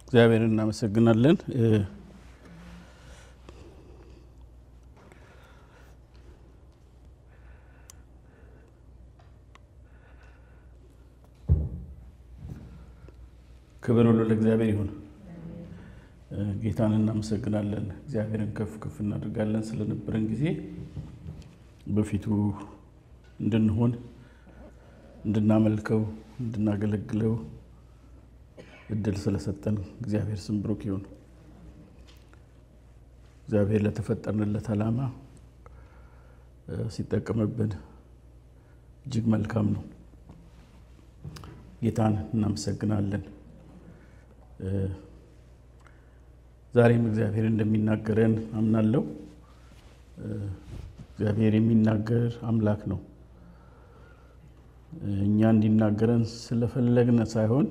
እግዚአብሔርን እናመሰግናለን። ክብር ሁሉ ለእግዚአብሔር ይሁን። ጌታን እናመሰግናለን። እግዚአብሔርን ከፍ ከፍ እናደርጋለን ስለነበረን ጊዜ በፊቱ እንድንሆን እንድናመልከው እንድናገለግለው እድል ስለሰጠን እግዚአብሔር ስም ብሩክ ይሁን። እግዚአብሔር ለተፈጠርንለት ዓላማ ሲጠቀምብን እጅግ መልካም ነው። ጌታን እናመሰግናለን። ዛሬም እግዚአብሔር እንደሚናገረን አምናለሁ። እግዚአብሔር የሚናገር አምላክ ነው። እኛ እንዲናገረን ስለፈለግን ሳይሆን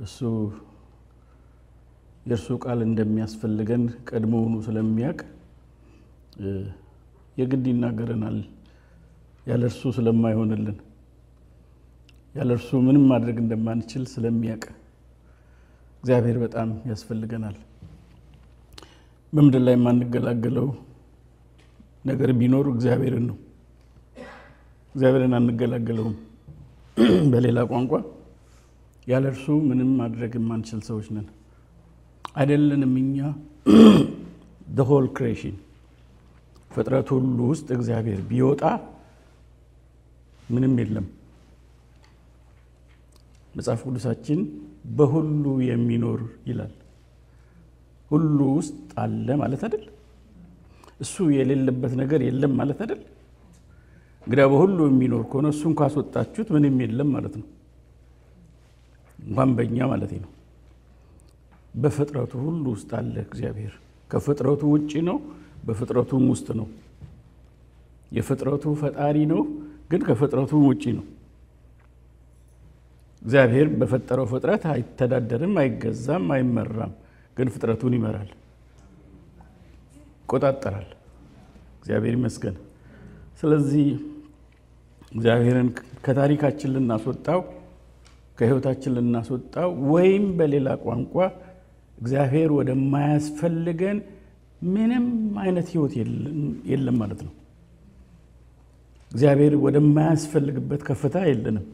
እሱ የእርሱ ቃል እንደሚያስፈልገን ቀድሞውኑ ስለሚያውቅ የግድ ይናገረናል። ያለ እርሱ ስለማይሆንልን ያለ እርሱ ምንም ማድረግ እንደማንችል ስለሚያውቅ እግዚአብሔር በጣም ያስፈልገናል። በምድር ላይ ማንገላገለው ነገር ቢኖር እግዚአብሔርን ነው። እግዚአብሔርን አንገላገለውም። በሌላ ቋንቋ ያለ እርሱ ምንም ማድረግ የማንችል ሰዎች ነን። አይደለንም እኛ the whole creation ፍጥረት ሁሉ ውስጥ እግዚአብሔር ቢወጣ ምንም የለም። መጽሐፍ ቅዱሳችን በሁሉ የሚኖር ይላል። ሁሉ ውስጥ አለ ማለት አይደል? እሱ የሌለበት ነገር የለም ማለት አይደል? እንግዲህ በሁሉ የሚኖር ከሆነ እሱን ካስወጣችሁት ምንም የለም ማለት ነው። እንኳን በእኛ ማለት ነው። በፍጥረቱ ሁሉ ውስጥ አለ እግዚአብሔር። ከፍጥረቱ ውጪ ነው፣ በፍጥረቱም ውስጥ ነው። የፍጥረቱ ፈጣሪ ነው፣ ግን ከፍጥረቱ ውጪ ነው። እግዚአብሔር በፈጠረው ፍጥረት አይተዳደርም፣ አይገዛም፣ አይመራም፣ ግን ፍጥረቱን ይመራል፣ ይቆጣጠራል። እግዚአብሔር ይመስገን። ስለዚህ እግዚአብሔርን ከታሪካችን ልናስወጣው ከህይወታችን ልናስወጣው ወይም በሌላ ቋንቋ እግዚአብሔር ወደማያስፈልገን ምንም አይነት ህይወት የለም ማለት ነው። እግዚአብሔር ወደማያስፈልግበት ከፍታ የለንም።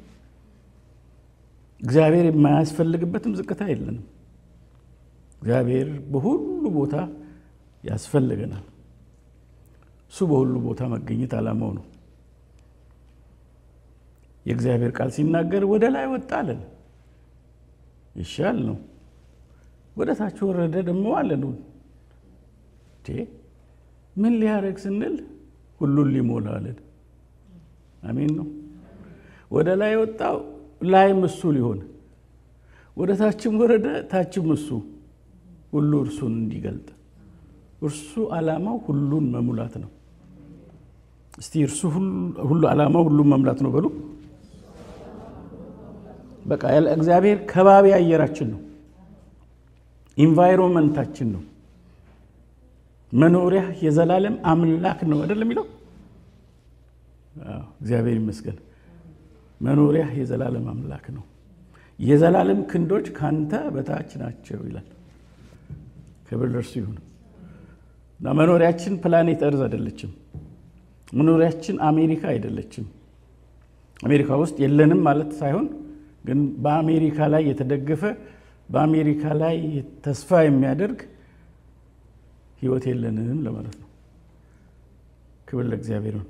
እግዚአብሔር የማያስፈልግበትም ዝቅታ የለንም። እግዚአብሔር በሁሉ ቦታ ያስፈልገናል። እሱ በሁሉ ቦታ መገኘት ዓላማው ነው። የእግዚአብሔር ቃል ሲናገር ወደ ላይ ወጣ አለን፣ ይሻል ነው። ወደ ታች ወረደ ደግሞ አለን። ምን ሊያደርግ ስንል ሁሉን ሊሞላ አለን። አሜን ነው። ወደ ላይ ወጣው ላይም እሱ ሊሆን፣ ወደ ታችም ወረደ ታችም እሱ፣ ሁሉ እርሱን እንዲገልጥ። እርሱ ዓላማው ሁሉን መሙላት ነው። እስቲ እርሱ ሁሉ ዓላማው ሁሉን መሙላት ነው በሉ። በቃ እግዚአብሔር ከባቢ አየራችን ነው፣ ኢንቫይሮንመንታችን ነው፣ መኖሪያ የዘላለም አምላክ ነው አይደል የሚለው? እግዚአብሔር ይመስገን። መኖሪያ የዘላለም አምላክ ነው። የዘላለም ክንዶች ካንተ በታች ናቸው ይላል። ክብር ለእርሱ ይሁን። እና መኖሪያችን ፕላኔት እርዝ አይደለችም። መኖሪያችን አሜሪካ አይደለችም። አሜሪካ ውስጥ የለንም ማለት ሳይሆን ግን በአሜሪካ ላይ የተደገፈ በአሜሪካ ላይ ተስፋ የሚያደርግ ህይወት የለንም ለማለት ነው። ክብር ለእግዚአብሔር ይሁን።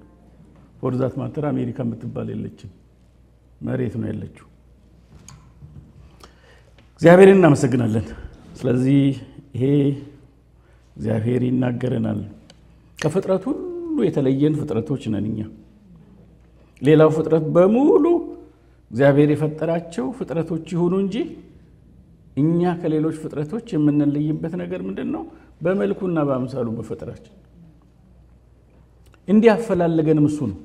ወርዛት ማተር አሜሪካ የምትባል የለችም፣ መሬት ነው ያለችው። እግዚአብሔርን እናመሰግናለን። ስለዚህ ይሄ እግዚአብሔር ይናገረናል። ከፍጥረት ሁሉ የተለየን ፍጥረቶች ነን እኛ። ሌላው ፍጥረት በሙሉ እግዚአብሔር የፈጠራቸው ፍጥረቶች ይሁኑ እንጂ እኛ ከሌሎች ፍጥረቶች የምንለይበት ነገር ምንድነው? በመልኩና በአምሳሉ በፈጠራችን እንዲያፈላልገንም እሱ ነው።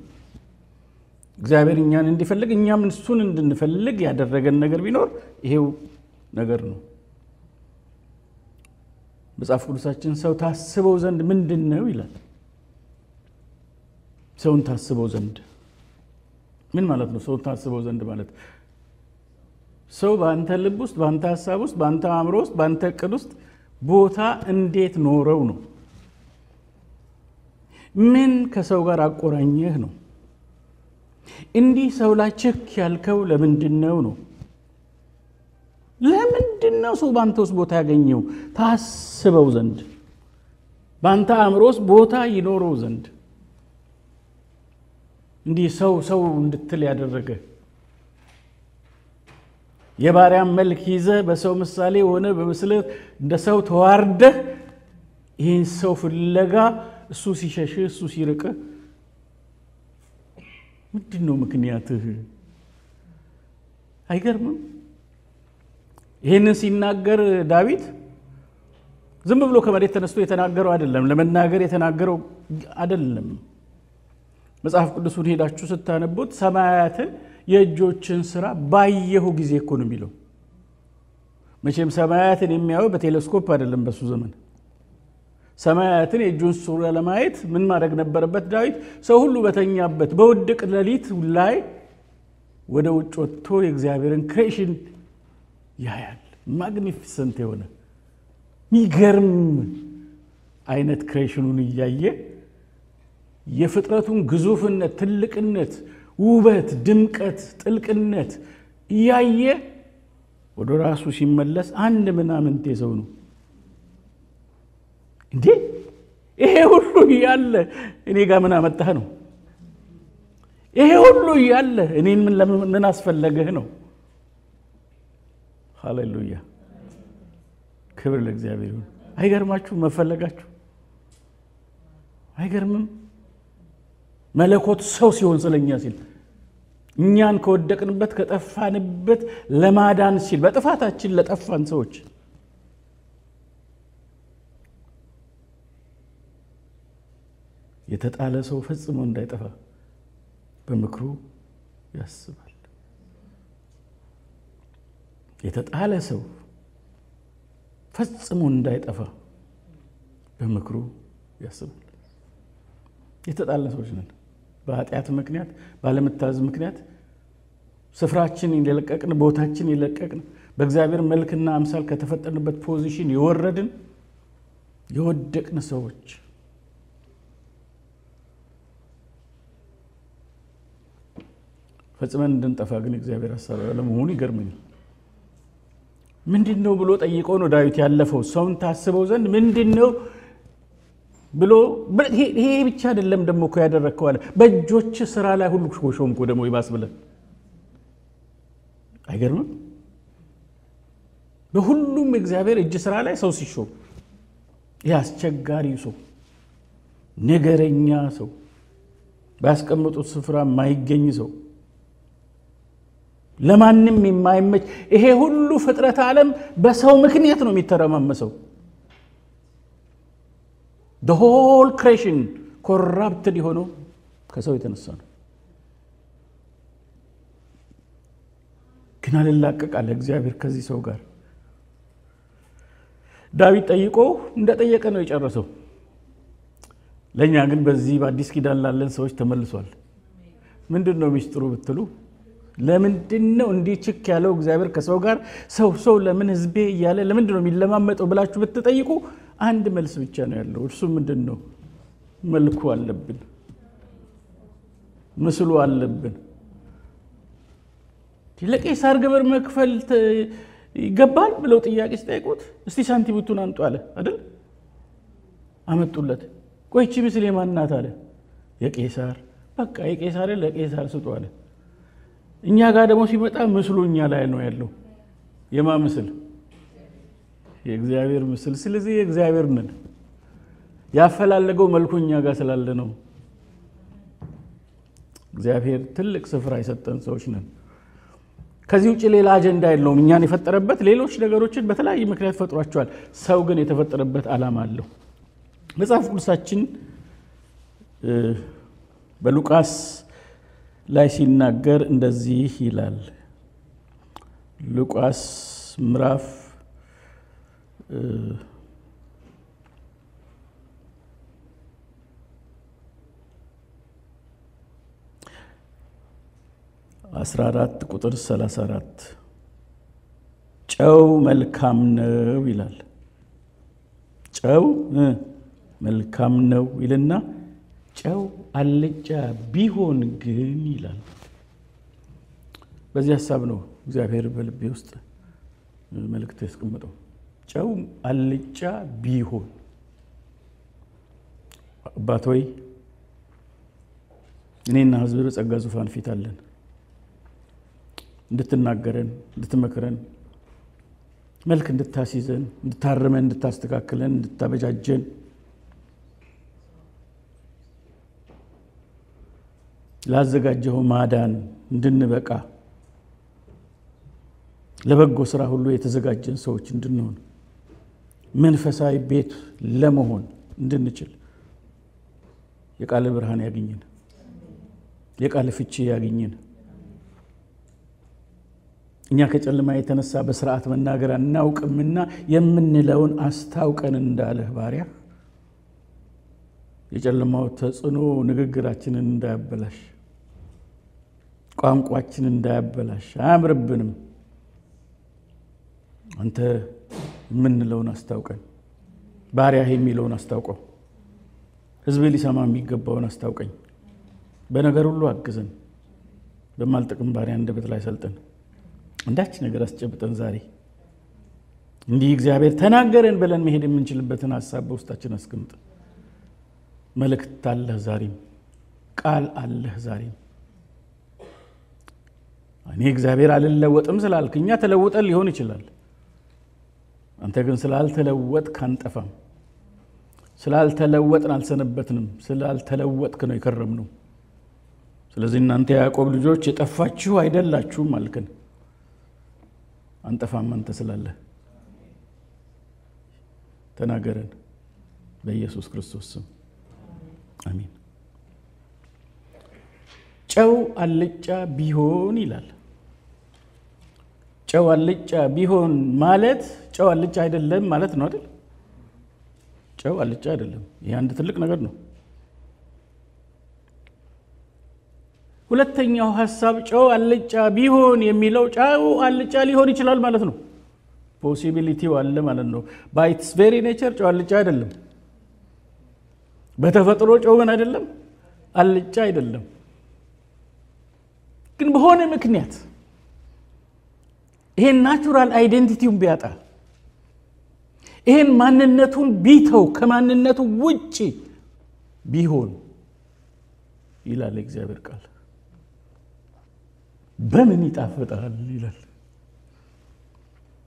እግዚአብሔር እኛን እንዲፈልግ እኛም እሱን እንድንፈልግ ያደረገን ነገር ቢኖር ይሄው ነገር ነው። መጽሐፍ ቅዱሳችን ሰው ታስበው ዘንድ ምንድነው ይላል። ሰውን ታስበው ዘንድ ምን ማለት ነው? ሰው ታስበው ዘንድ ማለት ሰው በአንተ ልብ ውስጥ በአንተ ሐሳብ ውስጥ በአንተ አእምሮ ውስጥ በአንተ ዕቅድ ውስጥ ቦታ እንዴት ኖረው ነው? ምን ከሰው ጋር አቆራኘህ ነው? እንዲህ ሰው ላይ ቸክ ያልከው ለምንድነው ነው? ለምንድነው ሰው በአንተ ውስጥ ቦታ ያገኘው? ታስበው ዘንድ በአንተ አእምሮ ውስጥ ቦታ ይኖረው ዘንድ እንዲህ ሰው እንድትል ያደረገ የባሪያን መልክ ይዘህ በሰው ምሳሌ ሆነ በምስልህ እንደ ሰው ተዋርደህ ይህን ሰው ፍለጋ እሱ ሲሸሽህ እሱ ሲርቅህ ምንድነው ምክንያትህ? አይገርምም? ይህንን ሲናገር ዳዊት ዝም ብሎ ከመሬት ተነስቶ የተናገረው አይደለም፣ ለመናገር የተናገረው አይደለም። መጽሐፍ ቅዱስን ሄዳችሁ ስታነቡት ሰማያትን የእጆችን ሥራ ባየሁ ጊዜ እኮ ነው የሚለው። መቼም ሰማያትን የሚያየው በቴሌስኮፕ አይደለም። በሱ ዘመን ሰማያትን የእጁን ሥራ ለማየት ምን ማድረግ ነበረበት ዳዊት? ሰው ሁሉ በተኛበት በውድቅ ሌሊት ላይ ወደ ውጭ ወጥቶ የእግዚአብሔርን ክሬሽን ያያል። ማግኒፊሰንት የሆነ ሚገርም አይነት ክሬሽኑን እያየ የፍጥረቱን ግዙፍነት፣ ትልቅነት፣ ውበት፣ ድምቀት፣ ጥልቅነት እያየ ወደ ራሱ ሲመለስ አንድ ምናምንቴ ሰው ነው እንዴ? ይሄ ሁሉ ያለ እኔ ጋር ምን አመጣህ ነው? ይሄ ሁሉ ያለ እኔን ምን አስፈለገህ ነው? ሃሌሉያ! ክብር ለእግዚአብሔር ይሁን። አይገርማችሁ መፈለጋችሁ? አይገርምም? መለኮት ሰው ሲሆን ስለኛ ሲል እኛን ከወደቅንበት ከጠፋንበት ለማዳን ሲል በጥፋታችን ለጠፋን ሰዎች የተጣለ ሰው ፈጽሞ እንዳይጠፋ በምክሩ ያስባል። የተጣለ ሰው ፈጽሞ እንዳይጠፋ በምክሩ ያስባል። የተጣለ ሰዎች ነን። በኃጢአት ምክንያት ባለመታዘዝ ምክንያት ስፍራችን የለቀቅን፣ ቦታችን የለቀቅን፣ በእግዚአብሔር መልክና አምሳል ከተፈጠርንበት ፖዚሽን የወረድን የወደቅን ሰዎች ፈጽመን እንድንጠፋ ግን እግዚአብሔር ሐሳብ ለመሆኑ ይገርመኛል። ምንድነው ብሎ ጠይቆ ነው ዳዊት ያለፈው? ሰውን ታስበው ዘንድ ምንድነው ብሎ ይሄ ብቻ አይደለም ደሞ እኮ ያደረከው አለ። በእጆች ሥራ ላይ ሁሉ ሾምኩ ደሞ ይባስ ብለን አይገርምም? በሁሉም እግዚአብሔር እጅ ሥራ ላይ ሰው ሲሾም ያስቸጋሪ ሰው፣ ነገረኛ ሰው፣ ባስቀመጡት ስፍራ የማይገኝ ሰው፣ ለማንም የማይመች ይሄ ሁሉ ፍጥረት ዓለም በሰው ምክንያት ነው የሚተረማመሰው። the whole creation corrupted የሆነው ከሰው የተነሳ ነው። ግን አልላቀቅ አለ እግዚአብሔር ከዚህ ሰው ጋር። ዳዊት ጠይቆ እንደጠየቀ ነው የጨረሰው። ለኛ ግን በዚህ በአዲስ ኪዳን ላለን ሰዎች ተመልሷል። ምንድነው ሚስጥሩ ብትሉ፣ ለምንድነው እንዲህ ችክ ያለው እግዚአብሔር ከሰው ጋር? ሰው ለምን ህዝቤ እያለ ለምንድነው የሚለማመጠው ብላችሁ ብትጠይቁ አንድ መልስ ብቻ ነው ያለው። እርሱ ምንድነው? መልኩ አለብን፣ ምስሉ አለብን። ለቄሳር ግብር መክፈል ይገባል ብለው ጥያቄ ሲጠይቁት እስቲ ሳንቲሙን አንጡ አለ አይደል? አመጡለት። ቆይቺ ምስል የማን ናት አለ። የቄሳር። በቃ የቄሳር ለቄሳር ስጡ አለ። እኛ ጋር ደግሞ ሲመጣ ምስሉ እኛ ላይ ነው ያለው። የማ ምስል? የእግዚአብሔር ምስል። ስለዚህ የእግዚአብሔር ነን። ያፈላለገው መልኩ እኛ ጋር ስላለ ነው። እግዚአብሔር ትልቅ ስፍራ የሰጠን ሰዎች ነን። ከዚህ ውጪ ሌላ አጀንዳ የለውም። እኛን የፈጠረበት ሌሎች ነገሮችን በተለያየ ምክንያት ፈጥሯቸዋል። ሰው ግን የተፈጠረበት ዓላማ አለው። መጽሐፍ ቅዱሳችን በሉቃስ ላይ ሲናገር እንደዚህ ይላል። ሉቃስ ምዕራፍ 14 ቁጥር 34 ጨው መልካም ነው ይላል። ጨው መልካም ነው ይልና ጨው አልጫ ቢሆን ግን ይላል። በዚህ ሐሳብ ነው እግዚአብሔር በልቤ ውስጥ መልእክት ያስቀመጠው። ጨው አልጫ ቢሆን አባት ሆይ እኔና ሕዝብ በጸጋ ዙፋን ፊት አለን እንድትናገረን እንድትመክረን መልክ እንድታስይዘን እንድታርመን እንድታስተካክለን እንድታበጃጀን ላዘጋጀው ማዳን እንድንበቃ ለበጎ ስራ ሁሉ የተዘጋጀን ሰዎች እንድንሆን መንፈሳዊ ቤት ለመሆን እንድንችል የቃል ብርሃን ያገኘን የቃል ፍቺ ያገኘን እኛ ከጨለማ የተነሳ በስርዓት መናገር አናውቅምና የምንለውን አስታውቀን እንዳለህ ባሪያ የጨለማው ተጽዕኖ ንግግራችንን እንዳያበላሽ ቋንቋችንን እንዳያበላሽ አያምርብንም። አንተ የምንለውን አስታውቀን ባሪያህ የሚለውን አስታውቀው ሕዝብ ሊሰማ የሚገባውን አስታውቀኝ በነገር ሁሉ አግዘን በማልጠቅም ባሪያ አንደበት ላይ ሰልጠን አንዳች ነገር አስጨብጠን ዛሬ እንዲህ እግዚአብሔር ተናገረን ብለን መሄድ የምንችልበትን ሐሳብ በውስጣችን አስቀምጥ። መልእክት አለህ ዛሬም ቃል አለህ ዛሬም። እኔ እግዚአብሔር አልለወጥም ስላልክኛ ተለውጠን ሊሆን ይችላል። አንተ ግን ስላልተለወጥክ አንጠፋም። ስላልተለወጥን አልሰነበትንም። ስላልተለወጥክ ነው የከረምነው። ስለዚህ እናንተ ያዕቆብ ልጆች የጠፋችሁ አይደላችሁም አልከን። አንጠፋም አንተ ስላለ ተናገረን በኢየሱስ ክርስቶስ ስም አሜን። ጨው አልጫ ቢሆን ይላል። ጨው አልጫ ቢሆን ማለት ጨው አልጫ አይደለም ማለት ነው አይደል? ጨው አልጫ አይደለም። ይሄ አንድ ትልቅ ነገር ነው። ሁለተኛው ሐሳብ ጨው አልጫ ቢሆን የሚለው ጨው አልጫ ሊሆን ይችላል ማለት ነው። ፖሲቢሊቲው አለ ማለት ነው። ባይ ኢትስ ቬሪ ኔቸር ጨው አልጫ አይደለም። በተፈጥሮ ጨው ግን አይደለም አልጫ አይደለም። ግን በሆነ ምክንያት ይሄን ናቹራል አይዴንቲቲውን ቢያጣ ይሄን ማንነቱን ቢተው ከማንነቱ ውጪ ቢሆን ይላል እግዚአብሔር ቃል በምን ይጣፍጣል ይላል።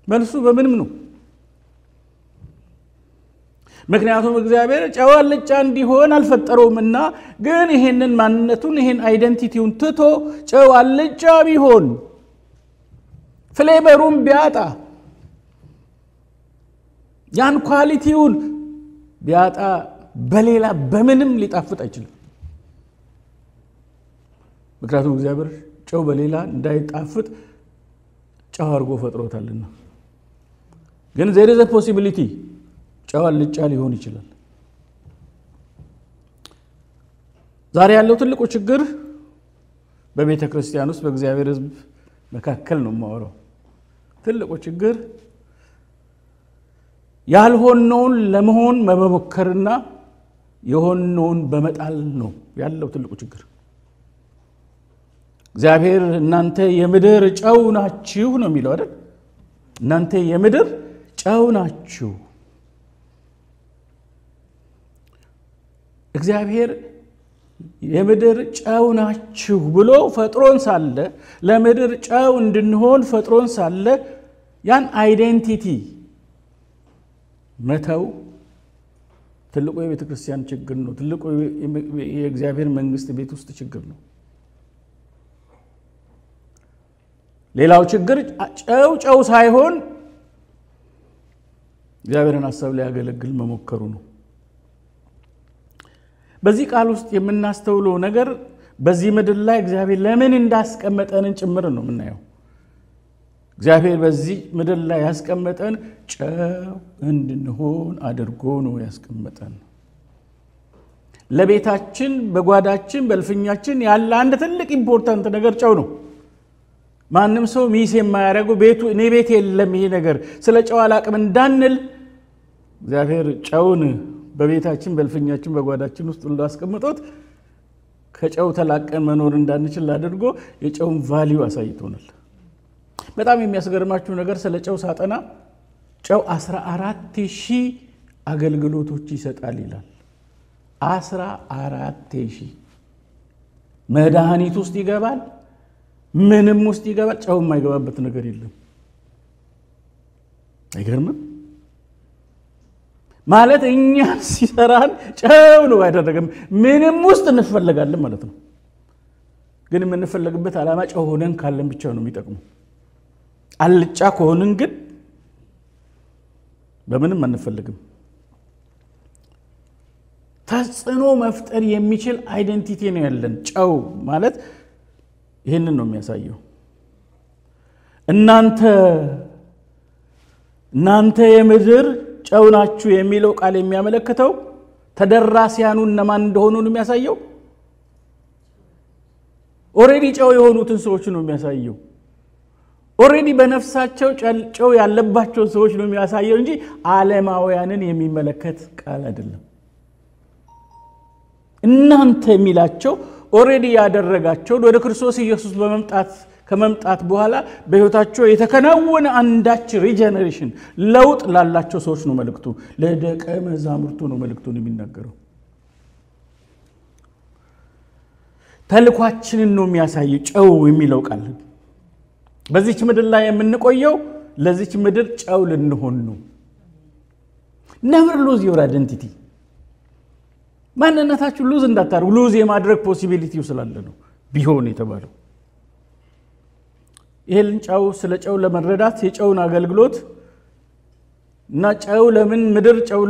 መልሱ በምንም ነው። ምክንያቱም እግዚአብሔር ጨው አልጫ እንዲሆን አልፈጠረውምና ግን ይሄንን ማንነቱን ይሄን አይዴንቲቲውን ትቶ ጨው አልጫ ቢሆን ፍሌቨሩን ቢያጣ ያን ኳሊቲውን ቢያጣ በሌላ በምንም ሊጣፍጥ አይችልም። ምክንያቱም እግዚአብሔር ጨው በሌላ እንዳይጣፍጥ ጨው አድርጎ ፈጥሮታልና። ግን there is a possibility ጨው አልጫ ሊሆን ይችላል። ዛሬ ያለው ትልቁ ችግር በቤተ ክርስቲያን ውስጥ በእግዚአብሔር ሕዝብ መካከል ነው የማወራው። ትልቁ ችግር ያልሆነውን ለመሆን መሞከርና የሆነውን በመጣል ነው ያለው ትልቁ ችግር። እግዚአብሔር እናንተ የምድር ጨው ናችሁ ነው የሚለው አይደል? እናንተ የምድር ጨው ናችሁ። እግዚአብሔር የምድር ጨው ናችሁ ብሎ ፈጥሮን ሳለ ለምድር ጨው እንድንሆን ፈጥሮን ሳለ ያን አይዴንቲቲ መተው ትልቁ የቤተ ክርስቲያን ችግር ነው። ትልቁ የእግዚአብሔር መንግስት ቤት ውስጥ ችግር ነው። ሌላው ችግር ጨው ሳይሆን እግዚአብሔርን ሐሳብ ላይ ያገለግል መሞከሩ ነው። በዚህ ቃል ውስጥ የምናስተውለው ነገር በዚህ ምድር ላይ እግዚአብሔር ለምን እንዳስቀመጠንን ጭምር ነው የምናየው። እግዚአብሔር በዚህ ምድር ላይ ያስቀመጠን ጨው እንድንሆን አድርጎ ነው ያስቀመጠን። ለቤታችን በጓዳችን በልፍኛችን ያለ አንድ ትልቅ ኢምፖርታንት ነገር ጨው ነው። ማንም ሰው ሚስ የማያረጉ ቤቱ እኔ ቤት የለም ይሄ ነገር ስለ ጨው አላቅም እንዳንል እግዚአብሔር ጨውን በቤታችን በልፍኛችን በጓዳችን ውስጥ እንዳስቀምጦት ከጨው ተላቀን መኖር እንዳንችል አድርጎ የጨውን ቫልዩ አሳይቶናል። በጣም የሚያስገርማችሁ ነገር ስለ ጨው ሳጠና ጨው 14000 አገልግሎቶች ይሰጣል ይላል። 14000 መድኃኒት ውስጥ ይገባል፣ ምንም ውስጥ ይገባል፣ ጨው የማይገባበት ነገር የለም። አይገርምም? ማለት እኛ ሲሰራን ጨው ነው ያደረገን ምንም ውስጥ እንፈልጋለን ማለት ነው። ግን የምንፈልግበት ዓላማ ጨው ሆነን ካለን ብቻ ነው የሚጠቅመው። አልጫ ከሆነን ግን በምንም አንፈልግም። ተጽዕኖ መፍጠር የሚችል አይደንቲቲ ነው ያለን። ጨው ማለት ይሄንን ነው የሚያሳየው። እናንተ የምድር ጨው ናችሁ የሚለው ቃል የሚያመለክተው ተደራሲያኑ እነማን እንደሆኑ ነው የሚያሳየው። ኦሬዲ ጨው የሆኑትን ሰዎች ነው የሚያሳየው። ኦሬዲ በነፍሳቸው ጨው ያለባቸው ሰዎች ነው የሚያሳየው እንጂ ዓለማውያንን የሚመለከት ቃል አይደለም። እናንተ የሚላቸው ኦሬዲ ያደረጋቸው ወደ ክርስቶስ ኢየሱስ ከመምጣት በኋላ በህይወታቸው የተከናወነ አንዳች ሪጀነሬሽን ለውጥ ላላቸው ሰዎች ነው መልእክቱ። ለደቀ መዛሙርቱ ነው መልእክቱን የሚናገረው። ተልኳችንን ነው የሚያሳየው ጨው የሚለው ቃል። በዚች ምድር ላይ የምንቆየው ለዚች ምድር ጨው ልንሆን ነው። never lose your identity። ማንነታችሁ ሉዝ እንዳታረጉ። ሉዝ የማድረግ ፖሲቢሊቲው ስላለ ነው ቢሆን የተባለው። ይሄን ጨው ስለ ጨው ለመረዳት የጨውን አገልግሎት እና ጨው ለምን ምድር ጨው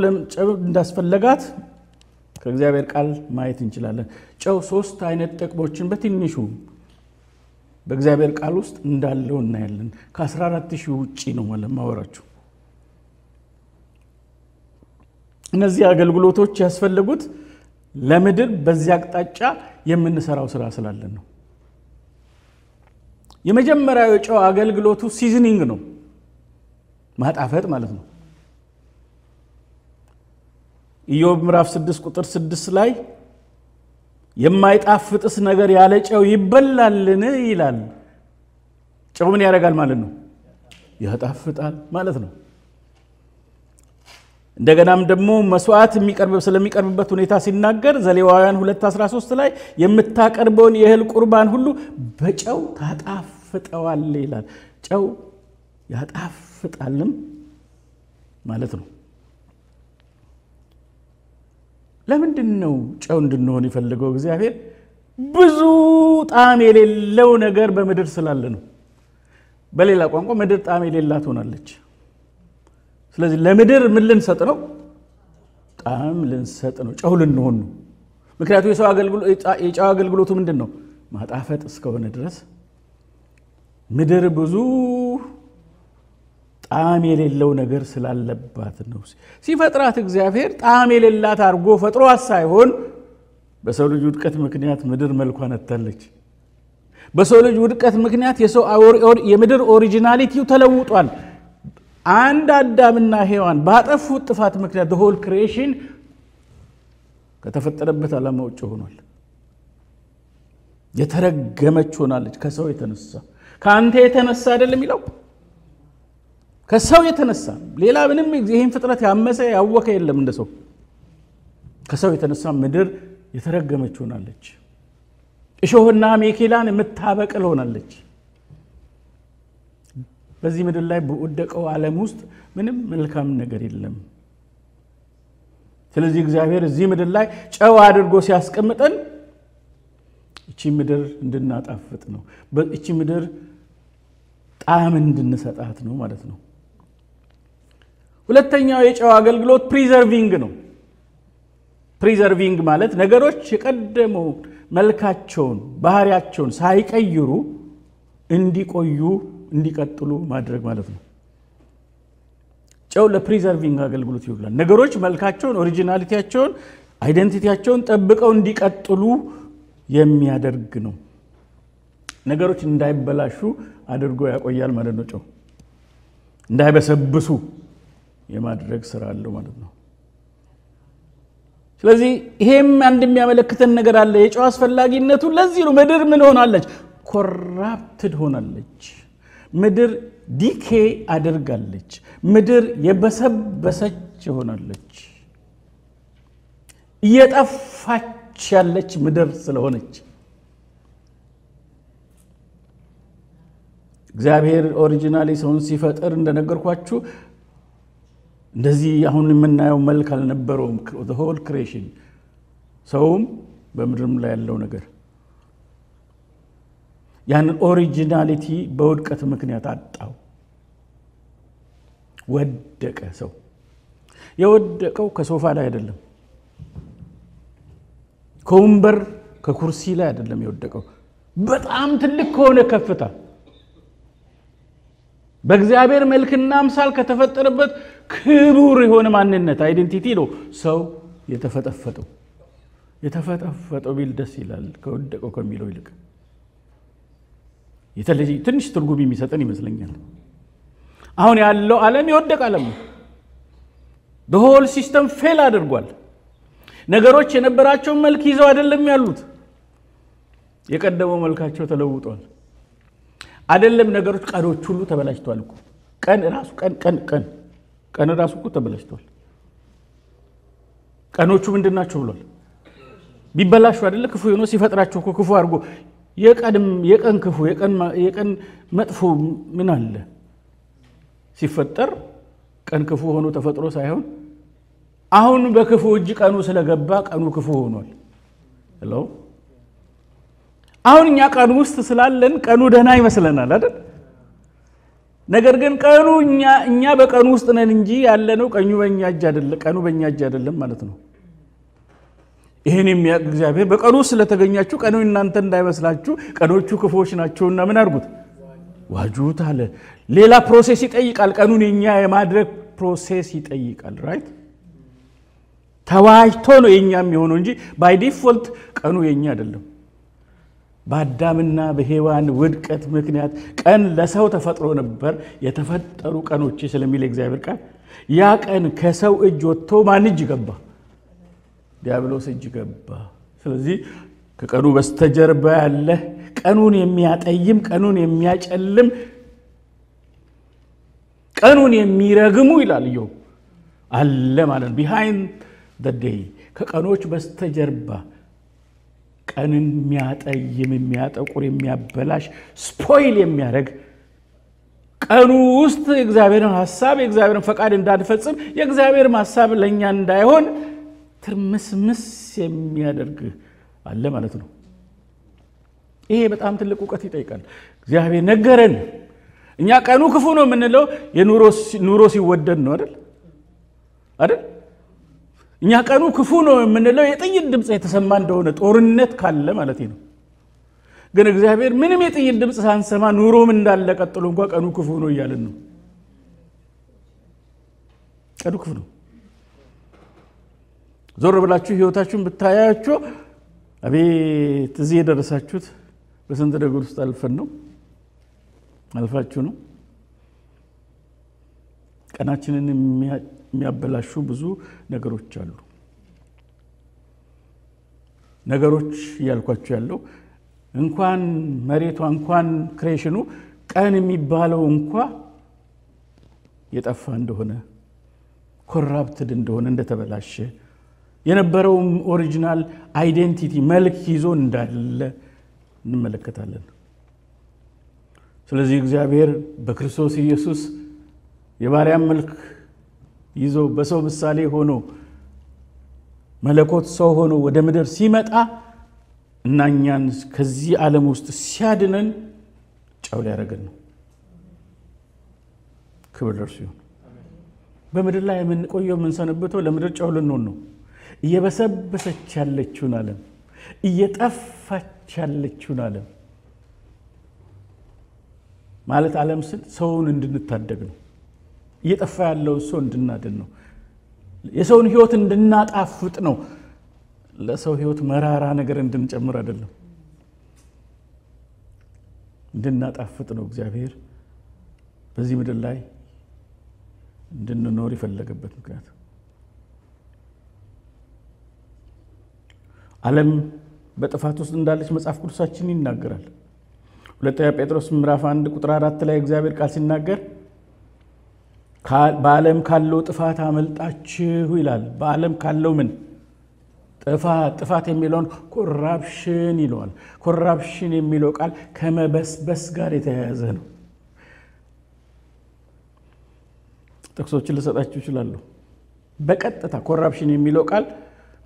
እንዳስፈለጋት ከእግዚአብሔር ቃል ማየት እንችላለን። ጨው 3 አይነት ጥቅሞችን በትንሹ በእግዚአብሔር ቃል ውስጥ እንዳለው እናያለን። ከ14000 ውጪ ነው ማለት ማወራችሁ። እነዚህ አገልግሎቶች ያስፈልጉት ለምድር በዚያ አቅጣጫ የምንሰራው ስራ ስላለን ነው። የመጀመሪያው ጨው አገልግሎቱ ሲዝኒንግ ነው፣ ማጣፈጥ ማለት ነው። ኢዮብ ምዕራፍ 6 ቁጥር 6 ላይ የማይጣፍጥስ ነገር ያለ ጨው ይበላልን ይላል። ጨው ምን ያደርጋል ማለት ነው? ያጣፍጣል ማለት ነው። እንደገናም ደግሞ መስዋዕት ስለሚቀርብበት ሁኔታ ሲናገር ዘሌዋውያን 2:13 ላይ የምታቀርበውን የእህል ቁርባን ሁሉ በጨው ታጣፍጠዋል ይላል። ጨው ያጣፍጣልም ማለት ነው። ለምንድን ነው ጨው እንድንሆን ይፈልገው እግዚአብሔር? ብዙ ጣዕም የሌለው ነገር በምድር ስላለ ነው። በሌላ ቋንቋ ምድር ጣዕም የሌላት ሆናለች። ስለዚህ ለምድር ምን ልንሰጥ ነው? ጣዕም ልንሰጥ ነው፣ ጨው ልንሆን ነው። ምክንያቱም የጨው አገልግሎቱ ምንድነው? ማጣፈጥ እስከሆነ ድረስ ምድር ብዙ ጣዕም የሌለው ነገር ስላለባት ነው። ሲፈጥራት እግዚአብሔር ጣዕም የሌላት አርጎ ፈጥሯት ሳይሆን በሰው ልጅ ውድቀት ምክንያት ምድር መልኳን አጣለች። በሰው ልጅ ውድቀት ምክንያት የምድር ኦሪጂናሊቲው ተለውጧል። አንድ አዳምና ሔዋን ባጠፉት ጥፋት ምክንያት the whole creation ከተፈጠረበት ዓላማ ውጭ ሆኗል። የተረገመች ሆናለች ከሰው የተነሳ። ካንተ የተነሳ አይደለም ይለው፣ ከሰው የተነሳ። ሌላ ምንም ይሄን ፍጥረት ያመሰ ያወከ የለም እንደሰው። ከሰው የተነሳ ምድር የተረገመች ሆናለች። እሾህና አሜኬላን የምታበቅል ሆናለች። በዚህ ምድር ላይ በወደቀው ዓለም ውስጥ ምንም መልካም ነገር የለም። ስለዚህ እግዚአብሔር እዚህ ምድር ላይ ጨው አድርጎ ሲያስቀምጠን እቺ ምድር እንድናጣፍጥ ነው። በእቺ ምድር ጣዕም እንድንሰጣት ነው ማለት ነው። ሁለተኛው የጨው አገልግሎት ፕሪዘርቪንግ ነው። ፕሪዘርቪንግ ማለት ነገሮች የቀደመው መልካቸውን ባህሪያቸውን ሳይቀይሩ እንዲቆዩ እንዲቀጥሉ ማድረግ ማለት ነው። ጨው ለፕሪዘርቪንግ አገልግሎት ይውላል። ነገሮች መልካቸውን ኦሪጂናሊቲያቸውን አይደንቲቲያቸውን ጠብቀው እንዲቀጥሉ የሚያደርግ ነው። ነገሮች እንዳይበላሹ አድርጎ ያቆያል ማለት ነው። ጨው እንዳይበሰብሱ የማድረግ ስራ አለው ማለት ነው። ስለዚህ ይሄም አንድ የሚያመለክተን ነገር አለ። የጨው አስፈላጊነቱ ለዚህ ነው። ምድር ምን ሆናለች? ኮራፕትድ ሆናለች። ምድር ዲኬ አድርጋለች። ምድር የበሰበሰች ሆናለች። እየጠፋች ያለች ምድር ስለሆነች እግዚአብሔር ኦሪጂናሊ ሰውን ሲፈጥር እንደነገርኳችሁ እንደዚህ አሁን የምናየው መልክ አልነበረውም። the whole creation ሰውም በምድርም ላይ ያለው ነገር ያንን ኦሪጂናሊቲ በውድቀት ምክንያት አጣው። ወደቀ። ሰው የወደቀው ከሶፋ ላይ አይደለም፣ ከወንበር ከኩርሲ ላይ አይደለም የወደቀው። በጣም ትልቅ ከሆነ ከፍታ በእግዚአብሔር መልክና አምሳል ከተፈጠረበት ክቡር የሆነ ማንነት አይደንቲቲ ነው ሰው የተፈጠፈጠው ቢል ደስ ይላል ከወደቀው ከሚለው ይልቅ። የተለየ ትንሽ ትርጉም የሚሰጠን ይመስለኛል። አሁን ያለው ዓለም የወደቀ ዓለም ነው። the whole system fail አድርጓል። ነገሮች የነበራቸው መልክ ይዘው አይደለም ያሉት። የቀደመው መልካቸው ተለውጧል። አይደለም ነገሮች ቀኖች ሁሉ ተበላሽተዋል እኮ። ቀን ራሱ እኮ ተበላሽተዋል። ቀኖቹ ምንድናቸው ብሏል? ቢበላሹ አይደለ ክፉ ሆኖ ሲፈጥራቸው እኮ ክፉ አድርጎ የቀን ክፉ የቀን መጥፎ ምን አለ? ሲፈጠር ቀን ክፉ ሆኖ ተፈጥሮ ሳይሆን አሁን በክፉ እጅ ቀኑ ስለገባ ቀኑ ክፉ ሆኗል። ሄሎ አሁን እኛ ቀኑ ውስጥ ስላለን ቀኑ ደህና ይመስለናል አይደል? ነገር ግን ቀኑ እኛ በቀኑ ውስጥ ነን እንጂ ያለነው ቀኑ በእኛ እጅ አይደለም ማለት ነው። ይሄን የሚያውቅ እግዚአብሔር በቀኑ ስለተገኛችሁ ቀኑ እናንተ እንዳይመስላችሁ ቀኖቹ ክፉዎች ናቸውና ምን አድርጉት? ዋጁት አለ። ሌላ ፕሮሴስ ይጠይቃል። ቀኑን የኛ የማድረግ ፕሮሴስ ይጠይቃል። ራይት ተዋጅቶ ነው የኛ የሚሆነው እንጂ ባይ ዲፎልት ቀኑ የኛ አይደለም። በአዳምና በሔዋን ውድቀት ምክንያት ቀን ለሰው ተፈጥሮ ነበር። የተፈጠሩ ቀኖች ስለሚል እግዚአብሔር ቃል ያ ቀን ከሰው እጅ ወጥቶ ማን እጅ ገባ? ዲያብሎስ እጅ ገባ። ስለዚህ ከቀኑ በስተጀርባ ያለ ቀኑን የሚያጠይም ቀኑን የሚያጨልም ቀኑን የሚረግሙ ይላል ኢዮብ አለ ማለት behind the day ከቀኖች በስተጀርባ ቀንን የሚያጠይም የሚያጠቁር የሚያበላሽ ስፖይል የሚያደርግ ቀኑ ውስጥ የእግዚአብሔርን ሐሳብ የእግዚአብሔርን ፈቃድ እንዳንፈጽም የእግዚአብሔር ሐሳብ ለኛ እንዳይሆን ትርምስምስ የሚያደርግ አለ ማለት ነው። ይሄ በጣም ትልቅ ዕውቀት ይጠይቃል። እግዚአብሔር ነገረን። እኛ ቀኑ ክፉ ነው የምንለው የኑሮ ሲወደድ ነው አይደል? እኛ ቀኑ ክፉ ነው የምንለው የጥይት ድምጽ የተሰማ እንደሆነ ጦርነት ካለ ማለት ነው። ግን እግዚአብሔር ምንም የጥይት ድምጽ ሳንሰማ ኑሮም እንዳለ ቀጥሎ እንኳን ቀኑ ክፉ ነው እያለን ነው። ቀኑ ክፉ ነው። ዞር ብላችሁ ህይወታችሁን ብታያችሁ አቤት እዚህ የደረሳችሁት በስንት ነገር ውስጥ አልፋችሁ ነው። ቀናችንን የሚያበላሹ ብዙ ነገሮች አሉ። ነገሮች ያልኳችሁ ያለው እንኳን መሬቷ እንኳን ክሬሽኑ ቀን የሚባለው እንኳን የጠፋ እንደሆነ ኮራፕትድ እንደሆነ እንደተበላሸ የነበረው ኦሪጂናል አይደንቲቲ መልክ ይዞ እንዳለ እንመለከታለን። ስለዚህ እግዚአብሔር በክርስቶስ ኢየሱስ የባሪያም መልክ ይዞ በሰው ምሳሌ ሆኖ መለኮት ሰው ሆኖ ወደ ምድር ሲመጣ እናኛን ከዚህ ዓለም ውስጥ ሲያድነን ጨው ሊያደርገን ነው። ክብር ለእርሱ ይሁን። በምድር ላይ የምንቆየው የምንሰነበተው ለምድር ጨው ልንሆን ነው። እየበሰበሰች ያለችውን ዓለም እየጠፋች ያለችውን ዓለም ማለት ዓለም ሰውን እንድንታደግ ነው። እየጠፋ ያለው ሰው እንድናድን ነው። የሰውን ህይወት እንድናጣፍጥ ነው። ለሰው ህይወት መራራ ነገር እንድንጨምር አይደለም። እንድናጣፍጥ ነው እግዚአብሔር በዚህ ምድር ላይ እንድንኖር የፈለገበት ምክንያት። ዓለም በጥፋት ውስጥ እንዳለች መጽሐፍ ቅዱሳችን ይናገራል። ሁለተኛ ጴጥሮስ ምዕራፍ 1 ቁጥር 4 ላይ እግዚአብሔር ቃል ሲናገር በዓለም ካለው ጥፋት አመልጣችሁ ይላል። በዓለም ካለው ምን ጥፋት የሚለውን ኮራፕሽን ይለዋል። ኮራፕሽን የሚለው ቃል ከመበስበስ ጋር የተያያዘ ነው። ጥቅሶችን ልሰጣችሁ እችላለሁ። በቀጥታ ኮራፕሽን የሚለው ቃል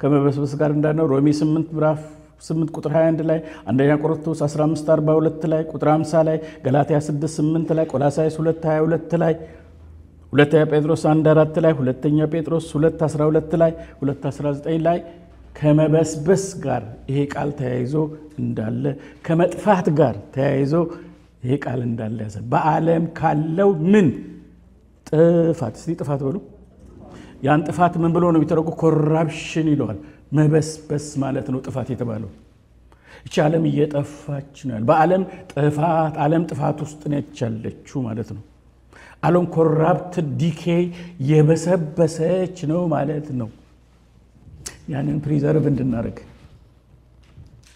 ከመበስበስ ጋር እንዳለው ሮሜ 8 ምዕራፍ 8 ቁጥር 21 ላይ፣ አንደኛ ቆሮንቶስ 15:42 ላይ፣ ቁጥር 50 ላይ፣ ገላትያ 6:8 ላይ፣ ቆላስይስ 2:22 ላይ፣ ሁለተኛ ጴጥሮስ 1:4 ላይ፣ ሁለተኛ ጴጥሮስ 2:12 ላይ፣ 2:19 ላይ ከመበስበስ ጋር ይሄ ቃል ተያይዞ እንዳለ ከመጥፋት ጋር ተያይዞ ይሄ ቃል እንዳለ ያሳያል። በዓለም ካለው ምን ጥፋት እስቲ ጥፋት በሉ። ያን ጥፋት ምን ብሎ ነው የሚተረጎመው? ኮራፕሽን ይለዋል። መበስበስ ማለት ነው ጥፋት የተባለው። እቺ ዓለም እየጠፋች ነው። በዓለም ጥፋት ዓለም ጥፋት ውስጥ ነች ያለችው ማለት ነው። ዓለም ኮራፕት ዲኬይ የበሰበሰች ነው ማለት ነው። ያንን ፕሪዘርቭ እንድናደርግ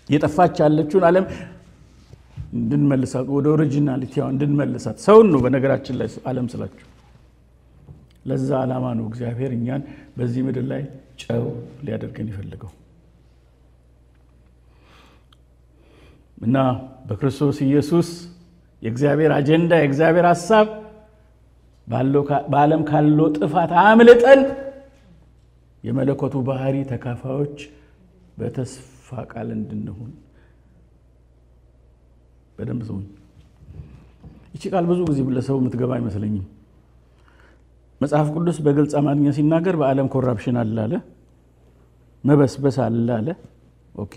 የጠፋች ያለችውን ዓለም እንድንመልሳት ወደ ኦሪጂናሊቲዋ እንድንመልሳት ሰውን ነው በነገራችን ላይ ዓለም ስላችሁ ለዛ ዓላማ ነው እግዚአብሔር እኛን በዚህ ምድር ላይ ጨው ሊያደርገን ይፈልገው እና በክርስቶስ ኢየሱስ የእግዚአብሔር አጀንዳ የእግዚአብሔር ሐሳብ በዓለም ካለው ጥፋት አምልጠን የመለኮቱ ባህሪ ተካፋዮች በተስፋ ቃል እንድንሆን በደንብ ዘው እቺ ቃል ብዙ ጊዜ ለሰው የምትገባ አይመስለኝም። መጽሐፍ ቅዱስ በግልጽ አማርኛ ሲናገር በዓለም ኮራፕሽን አለ አለ፣ መበስበስ አለ አለ። ኦኬ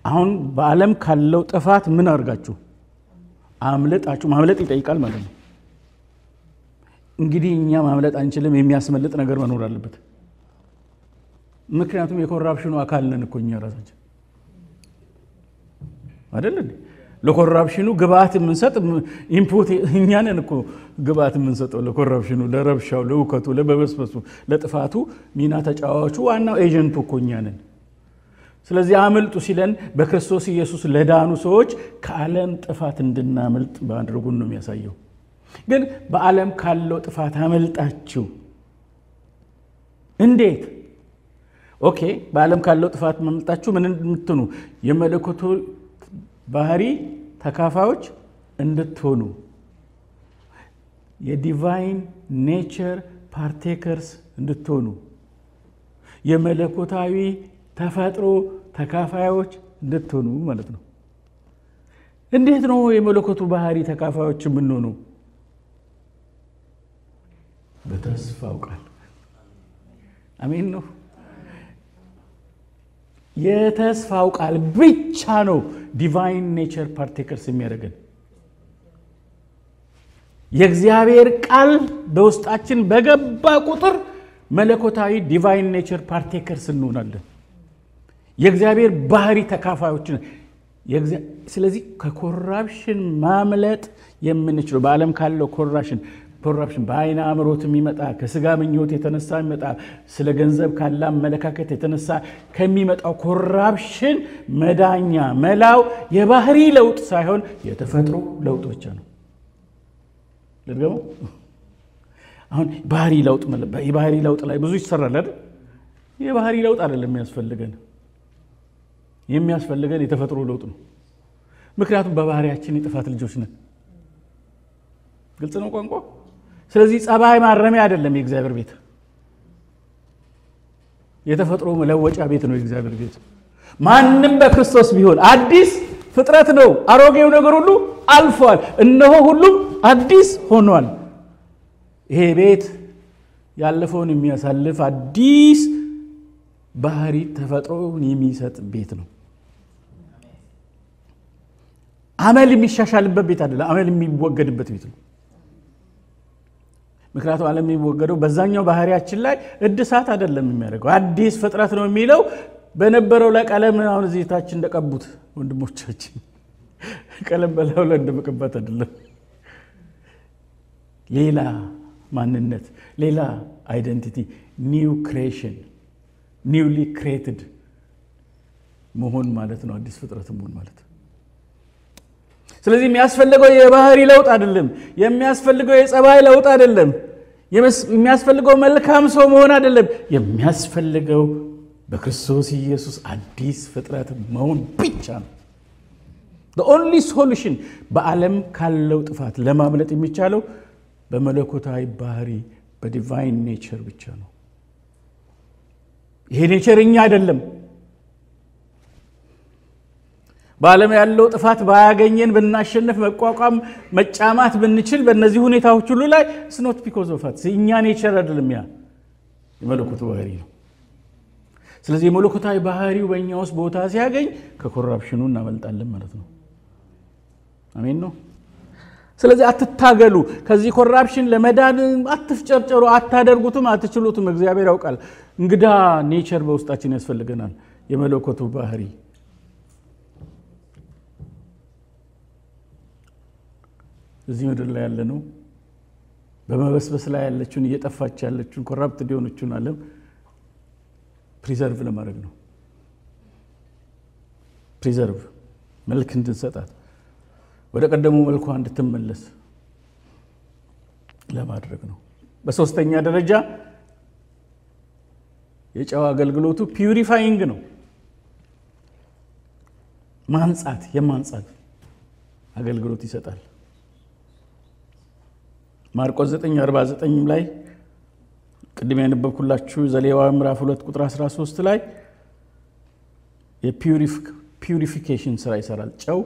አሁን በዓለም ካለው ጥፋት ምን አርጋችሁ አምልጣችሁ ማምለጥ ይጠይቃል ማለት ነው። እንግዲህ እኛ ማምለጥ አንችልም፣ የሚያስመልጥ ነገር መኖር አለበት። ምክንያቱም የኮራፕሽኑ አካል ነን እኮ እኛ ራሳችን አይደል? ለኮራፕሽኑ ግብአት የምንሰጥ ኢንፑት እኛ ነን እኮ ግብአት የምንሰጠው ለኮራፕሽኑ፣ ለረብሻው፣ ለውከቱ፣ ለበስበሱ፣ ለጥፋቱ ሚና ተጫዋቹ ዋናው ኤጀንቱ እኮ እኛ ነን። ስለዚህ አምልጡ ሲለን በክርስቶስ ኢየሱስ ለዳኑ ሰዎች ከዓለም ጥፋት እንድናመልጥ ባድርጉን ነው የሚያሳየው። ግን በዓለም ካለው ጥፋት አመልጣችሁ እንዴት? ኦኬ በዓለም ካለው ጥፋት አመልጣችሁ ምን እንድትሆኑ የመለኮቱ ባህሪ ተካፋዮች እንድትሆኑ የዲቫይን ኔቸር ፓርቴከርስ እንድትሆኑ የመለኮታዊ ተፈጥሮ ተካፋዮች እንድትሆኑ ማለት ነው። እንዴት ነው የመለኮቱ ባህሪ ተካፋዮች የምንሆነው? በተስፋው ቃል አሜን ነው። የተስፋው ቃል ብቻ ነው ዲቫይን ኔቸር ፓርቲክልስ የሚያደርገን። የእግዚአብሔር ቃል በውስጣችን በገባ ቁጥር መለኮታዊ ዲቫይን ኔቸር ፓርቲክልስ እንሆናለን። የእግዚአብሔር ባህሪ ተካፋዮች ነን። ስለዚህ ከኮራፕሽን ማምለጥ የምንችለው በዓለም ካለው ኮራፕሽን በአይነ አምሮት የሚመጣ ከስጋ ምኞት የተነሳ የሚመጣ ስለ ገንዘብ ካለ አመለካከት የተነሳ ከሚመጣው ኮራፕሽን መዳኛ መላው የባህሪ ለውጥ ሳይሆን የተፈጥሮ ለውጥ ብቻ ነው። ለድገመው አሁን ባህሪ ለውጥ ማለት የባህሪ ለውጥ ላይ ብዙ ይሰራል አይደል? የባህሪ ለውጥ አይደለም የሚያስፈልገን የተፈጥሮ ለውጥ ነው። ምክንያቱም በባህሪያችን የጥፋት ልጆች ነን። ግልጽ ነው ቋንቋ። ስለዚህ ጸባይ ማረሚያ አይደለም የእግዚአብሔር ቤት፣ የተፈጥሮ መለወጫ ቤት ነው የእግዚአብሔር ቤት። ማንንም በክርስቶስ ቢሆን አዲስ ፍጥረት ነው። አሮጌው ነገር ሁሉ አልፏል፣ እነሆ ሁሉም አዲስ ሆኗል። ይሄ ቤት ያለፈውን የሚያሳልፍ አዲስ ባህሪ ተፈጥሮን የሚሰጥ ቤት ነው። አመል የሚሻሻልበት ቤት አይደለም፣ አመል የሚወገድበት ቤት ነው። ምክንያቱም ዓለም የሚወገደው በዛኛው ባህሪያችን ላይ እድሳት አይደለም የሚያደርገው፣ አዲስ ፍጥረት ነው የሚለው በነበረው ላይ ቀለም አሁን እዚህ ታች እንደቀቡት ወንድሞቻችን ቀለም በላው ላይ እንደምቀባት አይደለም። ሌላ ማንነት፣ ሌላ አይደንቲቲ፣ ኒው ክሬሽን፣ ኒውሊ ክሬትድ መሆን ማለት ነው። አዲስ ፍጥረት መሆን ማለት። ስለዚህ የሚያስፈልገው የባህሪ ለውጥ አይደለም፣ የሚያስፈልገው የጸባይ ለውጥ አይደለም፣ የሚያስፈልገው መልካም ሰው መሆን አይደለም። የሚያስፈልገው በክርስቶስ ኢየሱስ አዲስ ፍጥረት መሆን ብቻ ነው። the only solution በዓለም ካለው ጥፋት ለማምለጥ የሚቻለው በመለኮታዊ ባህሪ በዲቫይን ኔቸር ብቻ ነው። ይሄ ኔቸር እኛ አይደለም። በዓለም ያለው ጥፋት ባያገኘን ብናሸንፍ መቋቋም መጫማት ብንችል በእነዚህ ሁኔታዎች ሁሉ ላይ it's not because of us እኛ ኔቸር አይደለም፣ ያ የመለኮቱ ባህሪ ነው። ስለዚህ የመለኮታዊ ባህሪው በእኛ ውስጥ ቦታ ሲያገኝ ከኮራፕሽኑ እናመልጣለን ማለት ነው። አሜን ነው። ስለዚህ አትታገሉ፣ ከዚህ ኮራፕሽን ለመዳን አትፍጨርጨሩ፣ አታደርጉትም፣ አትችሉትም። እግዚአብሔር ያውቃል። እንግዳ ኔቸር በውስጣችን ያስፈልገናል፣ የመለኮቱ ባህሪ። እዚህ ምድር ላይ ያለ ነው በመበስበስ ላይ ያለችውን እየጠፋች ያለችውን ኮራፕትድ የሆነችውን ዓለም ፕሪዘርቭ ለማድረግ ነው። ፕሪዘርቭ መልክ እንድንሰጣት ወደ ቀደሙ መልኳ እንድትመለስ ለማድረግ ነው። በሶስተኛ ደረጃ የጨው አገልግሎቱ ፒዩሪፋይንግ ነው። ማንጻት፣ የማንጻት አገልግሎት ይሰጣል። ማርቆስ 9:49 ላይ ቅድም ያነበብኩላችሁ ዘሌዋውያን ምዕራፍ 2 ቁጥር 13 ላይ የፒዩሪፊኬሽን ስራ ይሰራል። ጨው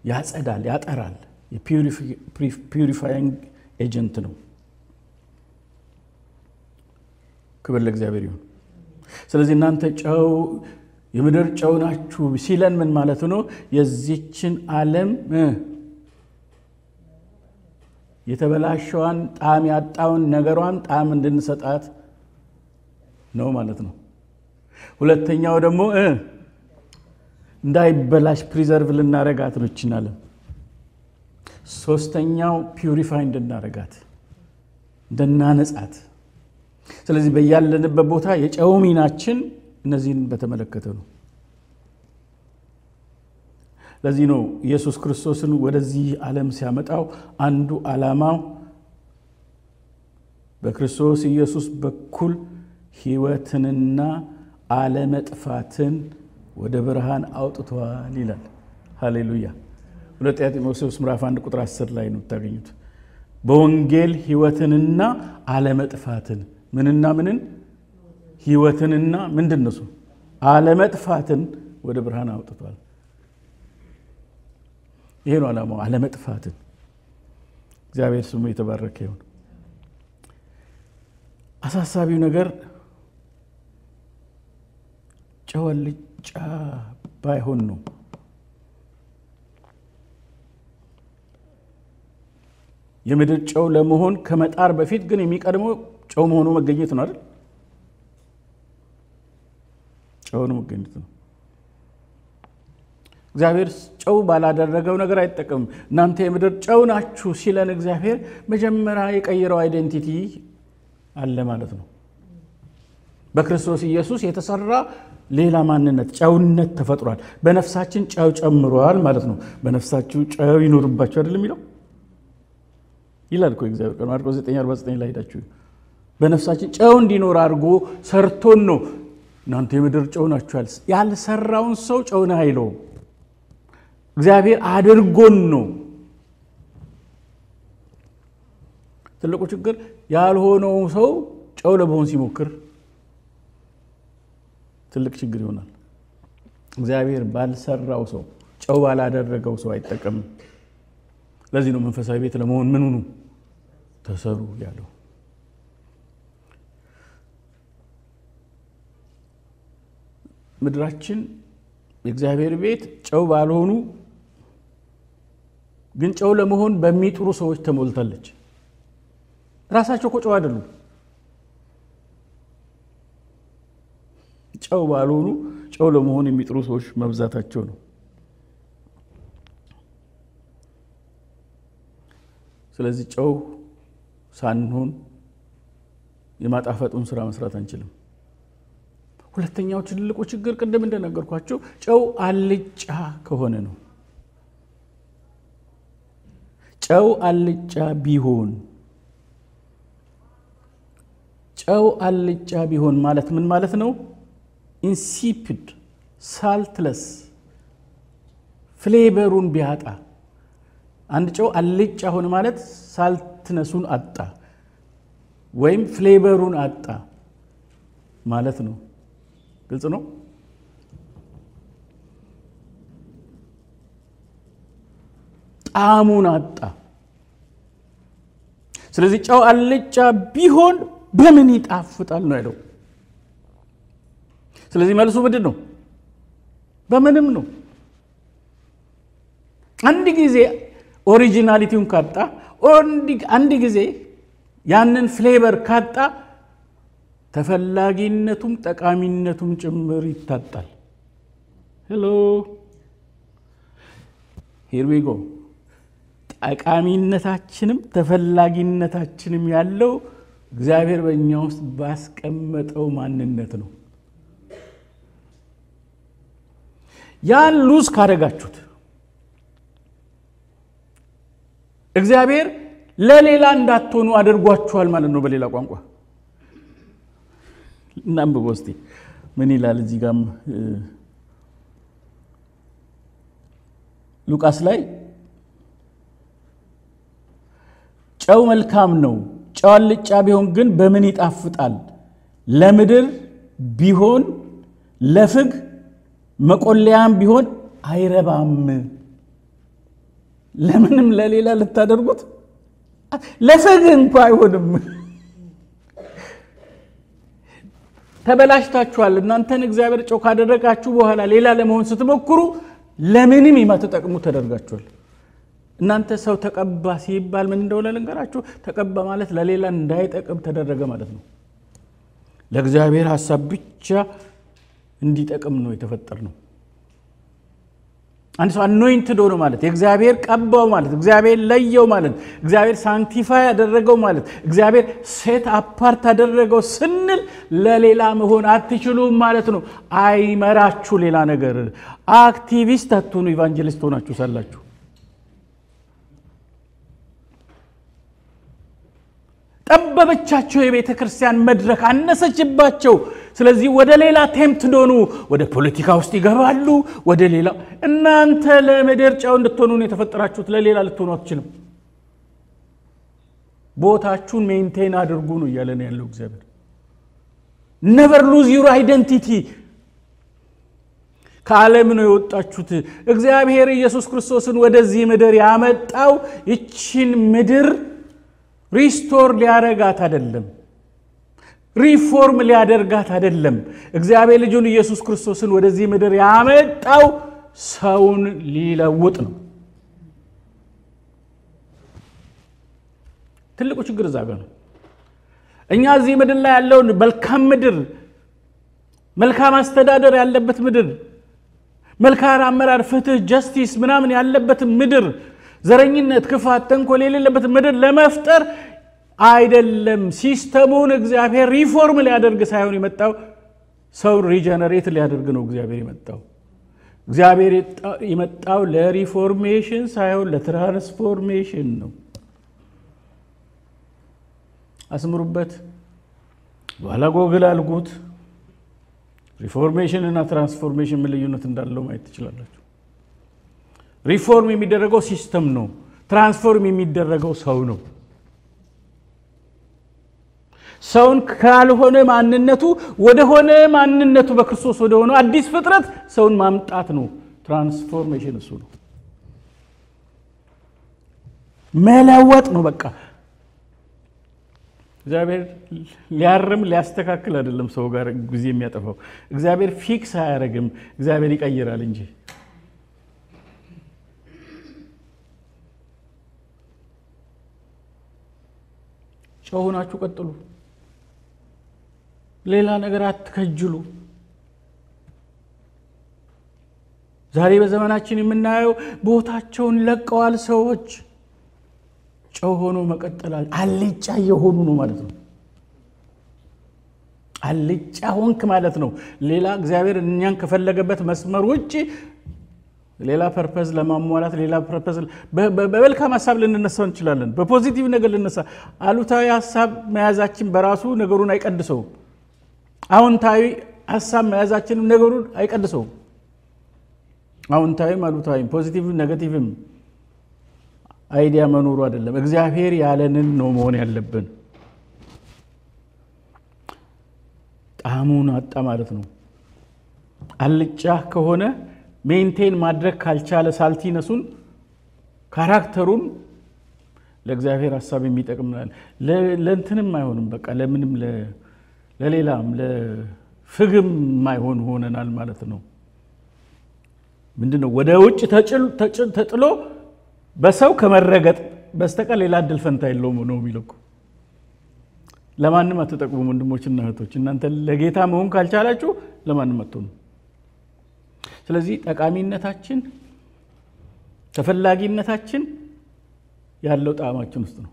ያጸዳል፣ ያጠራል። የፒዩሪፋይንግ ኤጀንት ነው። ክብር ለእግዚአብሔር ይሁን። ስለዚህ እናንተ ጨው የምድር ጨው ናችሁ ሲለን ምን ማለት ነው? የዚችን ዓለም የተበላሸዋን ጣዕም ያጣውን ነገሯን ጣዕም እንድንሰጣት ነው ማለት ነው። ሁለተኛው ደግሞ እንዳይበላሽ ፕሪዘርቭ ልናረጋት ነው ይችን ዓለም። ሶስተኛው ፒዩሪፋይ እንድናረጋት፣ እንድናነጻት። ስለዚህ በያለንበት ቦታ የጨው ሚናችን እነዚህን በተመለከተ ነው። ለዚህ ነው ኢየሱስ ክርስቶስን ወደዚህ ዓለም ሲያመጣው አንዱ ዓላማው በክርስቶስ ኢየሱስ በኩል ሕይወትንና ዓለመጥፋትን ወደ ብርሃን አውጥቷል ይላል። ሃሌሉያ። ሁለተኛ ጢሞቴዎስ ምዕራፍ 1 ቁጥር 10 ላይ ነው ታገኙት። በወንጌል ሕይወትንና ዓለመጥፋትን ምንና ምንን? ሕይወትንና ምንድነው? ዓለመጥፋትን ወደ ብርሃን አውጥቷል። ይሄ ነው ዓላማው፣ ዓለመጥፋትን። እግዚአብሔር ስሙ የተባረከ ይሁን። አሳሳቢው ነገር ጨው አልጫ ባይሆን ነው። የምድር ጨው ለመሆን ከመጣር በፊት ግን የሚቀድመው ጨው መሆኑ መገኘት ነው አይደል? ጨው ነው መገኘት ነው። እግዚአብሔር ጨው ባላደረገው ነገር አይጠቀምም። እናንተ የምድር ጨው ናችሁ ሲለን እግዚአብሔር መጀመሪያ የቀየረው አይደንቲቲ አለ ማለት ነው። በክርስቶስ ኢየሱስ የተሰራ ሌላ ማንነት ጨውነት ተፈጥሯል። በነፍሳችን ጨው ጨምሯል ማለት ነው። በነፍሳችሁ ጨው ይኖርባችሁ አይደል የሚለው ይላል እኮ እግዚአብሔር ማርቆስ 9:49 ላይ ሄዳችሁ በነፍሳችን ጨው እንዲኖር አድርጎ ሰርቶን ነው እናንተ የምድር ጨው ናችሁ ያልሰራውን ሰው ጨው ነው አይለው። እግዚአብሔር አድርጎን ነው። ትልቁ ችግር ያልሆነው ሰው ጨው ለመሆን ሲሞክር ትልቅ ችግር ይሆናል። እግዚአብሔር ባልሰራው ሰው ጨው ባላደረገው ሰው አይጠቀምም። ለዚህ ነው መንፈሳዊ ቤት ለመሆን ምን ሁኑ ተሰሩ ያለው። ምድራችን የእግዚአብሔር ቤት ጨው ባልሆኑ ግን ጨው ለመሆን በሚጥሩ ሰዎች ተሞልታለች። ራሳቸው ጨው አይደሉም። ጨው ባልሆኑ ጨው ለመሆን የሚጥሩ ሰዎች መብዛታቸው ነው። ስለዚህ ጨው ሳንሆን የማጣፈጡን ስራ መስራት አንችልም። ሁለተኛው ትልቁ ችግር ቅድም እንደነገርኳችሁ ጨው አልጫ ከሆነ ነው። ጨው አልጫ ቢሆን ማለት ምን ማለት ነው? ኢንሲፒድ ሳልትለስ ፍሌቨሩን ቢያጣ። አንድ ጨው አልጫ ሆነ ማለት ሳልትነሱን አጣ ወይም ፍሌቨሩን አጣ ማለት ነው። ግልጽ ነው? ጣዕሙን አጣ። ስለዚህ ጨው አልጫ ቢሆን በምን ይጣፍጣል ነው ያለው። ስለዚህ መልሱ ምንድን ነው? በምንም ነው። አንድ ጊዜ ኦሪጂናሊቲውን ካጣ፣ አንድ ጊዜ ያንን ፍሌቨር ካጣ ተፈላጊነቱም ጠቃሚነቱም ጭምር ይታጣል። ሄሎ ሂር ዊ ጎ። ጠቃሚነታችንም ተፈላጊነታችንም ያለው እግዚአብሔር በእኛ ውስጥ ባስቀመጠው ማንነት ነው። ያን ሉዝ ካደረጋችሁት እግዚአብሔር ለሌላ እንዳትሆኑ አድርጓችኋል ማለት ነው። በሌላ ቋንቋ እናንብብ እስቲ ምን ይላል እዚህ ጋር ሉቃስ ላይ ጨው መልካም ነው፣ ጨው አልጫ ቢሆን ግን በምን ይጣፍጣል? ለምድር ቢሆን ለፍግ መቆለያም ቢሆን አይረባም። ለምንም ለሌላ ልታደርጉት ለፍግ እንኳን አይሆንም። ተበላሽታችኋል። እናንተን እግዚአብሔር ጨው ካደረጋችሁ በኋላ ሌላ ለመሆን ስትሞክሩ ለምንም የማትጠቅሙ ተደርጋችኋል። እናንተ ሰው ተቀባ ሲባል ምን እንደሆነ ልንገራችሁ። ተቀባ ማለት ለሌላ እንዳይጠቅም ተደረገ ማለት ነው። ለእግዚአብሔር ሐሳብ ብቻ እንዲጠቅም ነው የተፈጠርነው። አንድ ሰው አኖይንትድ ሆኖ ማለት እግዚአብሔር ቀባው ማለት እግዚአብሔር ለየው ማለት እግዚአብሔር ሳንክቲፋይ ያደረገው ማለት እግዚአብሔር ሴት አፓርት ያደረገው ስንል ለሌላ መሆን አትችሉም ማለት ነው። አይመራችሁ ሌላ ነገር። አክቲቪስት አትሆኑ፣ ኢቫንጀሊስት ሆናችሁ ሳላችሁ። ጠበበቻቸው የቤተ ክርስቲያን መድረክ አነሰችባቸው። ስለዚህ ወደ ሌላ ቴምፕት ሆኑ፣ ወደ ፖለቲካ ውስጥ ይገባሉ፣ ወደ ሌላ። እናንተ ለምድር ጨው እንድትሆኑ ነው የተፈጠራችሁት፣ ለሌላ ልትሆኑ አትችሉም። ቦታችሁን ሜንቴን አድርጉ ነው እያለን ያለው እግዚአብሔር። never lose your identity። ከዓለም ነው የወጣችሁት። እግዚአብሔር ኢየሱስ ክርስቶስን ወደዚህ ምድር ያመጣው እቺን ምድር ሪስቶር ሊያረጋት አይደለም፣ ሪፎርም ሊያደርጋት አይደለም። እግዚአብሔር ልጁን ኢየሱስ ክርስቶስን ወደዚህ ምድር ያመጣው ሰውን ሊለውጥ ነው። ትልቁ ችግር እዛ ጋር ነው። እኛ እዚህ ምድር ላይ ያለውን መልካም ምድር፣ መልካም አስተዳደር ያለበት ምድር፣ መልካም አመራር፣ ፍትህ፣ ጀስቲስ ምናምን ያለበት ምድር፣ ዘረኝነት፣ ክፋት፣ ተንኮል የሌለበት ምድር ለመፍጠር አይደለም። ሲስተሙን እግዚአብሔር ሪፎርም ሊያደርግ ሳይሆን የመጣው ሰው ሪጀነሬት ሊያደርግ ነው እግዚአብሔር የመጣው። እግዚአብሔር የመጣው ለሪፎርሜሽን ሳይሆን ለትራንስፎርሜሽን ነው። አስምሩበት። በኋላ ጎግል አልጉት። ሪፎርሜሽን እና ትራንስፎርሜሽን ምን ልዩነት እንዳለው ማየት ትችላላችሁ። ሪፎርም የሚደረገው ሲስተም ነው። ትራንስፎርም የሚደረገው ሰው ነው። ሰውን ካልሆነ ማንነቱ ወደ ሆነ ማንነቱ በክርስቶስ ወደ ሆነ አዲስ ፍጥረት ሰውን ማምጣት ነው። ትራንስፎርሜሽን እሱ ነው። መለወጥ ነው በቃ። እግዚአብሔር ሊያርም ሊያስተካክል አይደለም ሰው ጋር ጊዜ የሚያጠፋው። እግዚአብሔር ፊክስ አያረግም፣ እግዚአብሔር ይቀይራል እንጂ። ጨው ሆናችሁ ቀጥሉ። ሌላ ነገር አትከጅሉ። ዛሬ በዘመናችን የምናየው ቦታቸውን ለቀዋል ሰዎች። ጨው ሆኖ መቀጠል አልጫ የሆኑ ነው ማለት ነው። አልጫ ሆንክ ማለት ነው። ሌላ እግዚአብሔር እኛን ከፈለገበት መስመር ውጪ ሌላ ፐርፐዝ ለማሟላት ሌላ ፐርፐዝ በመልካም ሐሳብ ልንነሳው እንችላለን። በፖዚቲቭ ነገር ልንነሳ። አሉታዊ ሐሳብ መያዛችን በራሱ ነገሩን አይቀድሰው። አዎንታዊ ሐሳብ መያዛችን ነገሩን አይቀድሰው። አዎንታዊም አሉታዊም ፖዚቲቭም ኔጌቲቭም አይዲያ መኖሩ አይደለም። እግዚአብሔር ያለንን ነው መሆን ያለብን። ጣዕሙን አጣ ማለት ነው። አልጫ ከሆነ ሜንቴን ማድረግ ካልቻለ ሳልቲነሱን ካራክተሩን ለእግዚአብሔር ሐሳብ የሚጠቅም ለእንትንም አይሆንም። በቃ ለምንም ለሌላም ለፍግም ማይሆን ሆነናል ማለት ነው። ምንድነው ወደ ውጭ ተጥሎ በሰው ከመረገጥ በስተቀር ሌላ እድል ፈንታ የለውም ነው የሚለው። ለማንም አትጠቅሙም ወንድሞችና እህቶች። እናንተ ለጌታ መሆን ካልቻላችሁ ለማንም አትሆኑ። ስለዚህ ጠቃሚነታችን ተፈላጊነታችን ያለው ጣዕማችን ውስጥ ነው።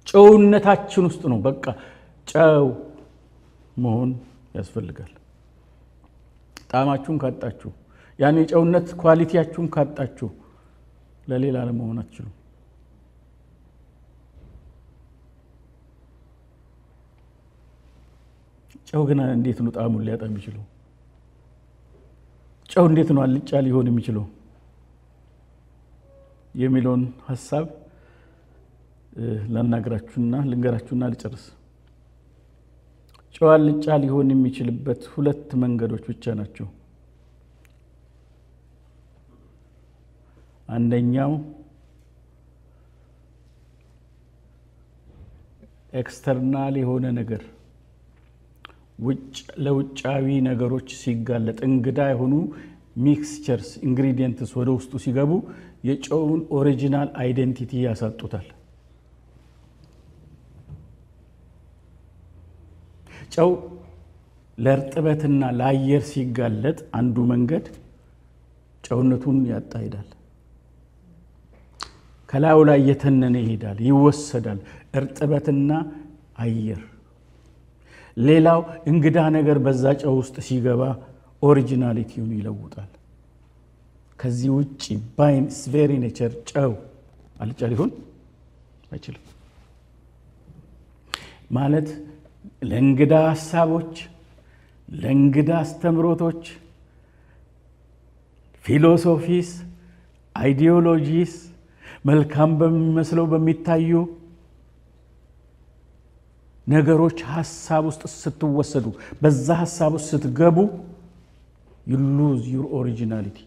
ጨውነታችን ውስጥ ነው። በቃ ጨው መሆን ያስፈልጋል። ጣዕማችሁን ካጣችሁ ያኔ ጨውነት ኳሊቲያችሁን ካጣችሁ ለሌላ ለመሆን አትችሉም። ጨው ግን እንዴት ነው ጣዕሙን ሊያጣ የሚችለው? ጨው እንዴት ነው አልጫ ሊሆን የሚችለው የሚለውን ሐሳብ ልንገራችሁና ልጨርስ። ጨው አልጫ ሊሆን የሚችልበት ሁለት መንገዶች ብቻ ናቸው። አንደኛው ኤክስተርናል የሆነ ነገር ለውጫዊ ነገሮች ሲጋለጥ እንግዳ የሆኑ ሚክስቸርስ ኢንግሪዲየንትስ ወደ ውስጡ ሲገቡ የጨውን ኦሪጂናል አይደንቲቲ ያሳጡታል። ጨው ለርጥበትና ለአየር ሲጋለጥ አንዱ መንገድ ጨውነቱን ያጣይዳል። ከላዩ ላይ የተነነ ይሄዳል፣ ይወሰዳል እርጥበትና አየር። ሌላው እንግዳ ነገር በዛ ጨው ውስጥ ሲገባ ኦሪጂናሊቲውን ይለውጣል። ከዚህ ውጪ ባይንስ ቬሪ ኔቸር ጨው አልጫ ሊሆን አይችልም። ማለት ለእንግዳ ሐሳቦች፣ ለእንግዳ አስተምሮቶች፣ ፊሎሶፊስ፣ አይዲዮሎጂስ መልካም በሚመስለው በሚታዩ ነገሮች ሐሳብ ውስጥ ስትወሰዱ በዛ ሐሳብ ውስጥ ስትገቡ you lose your originality።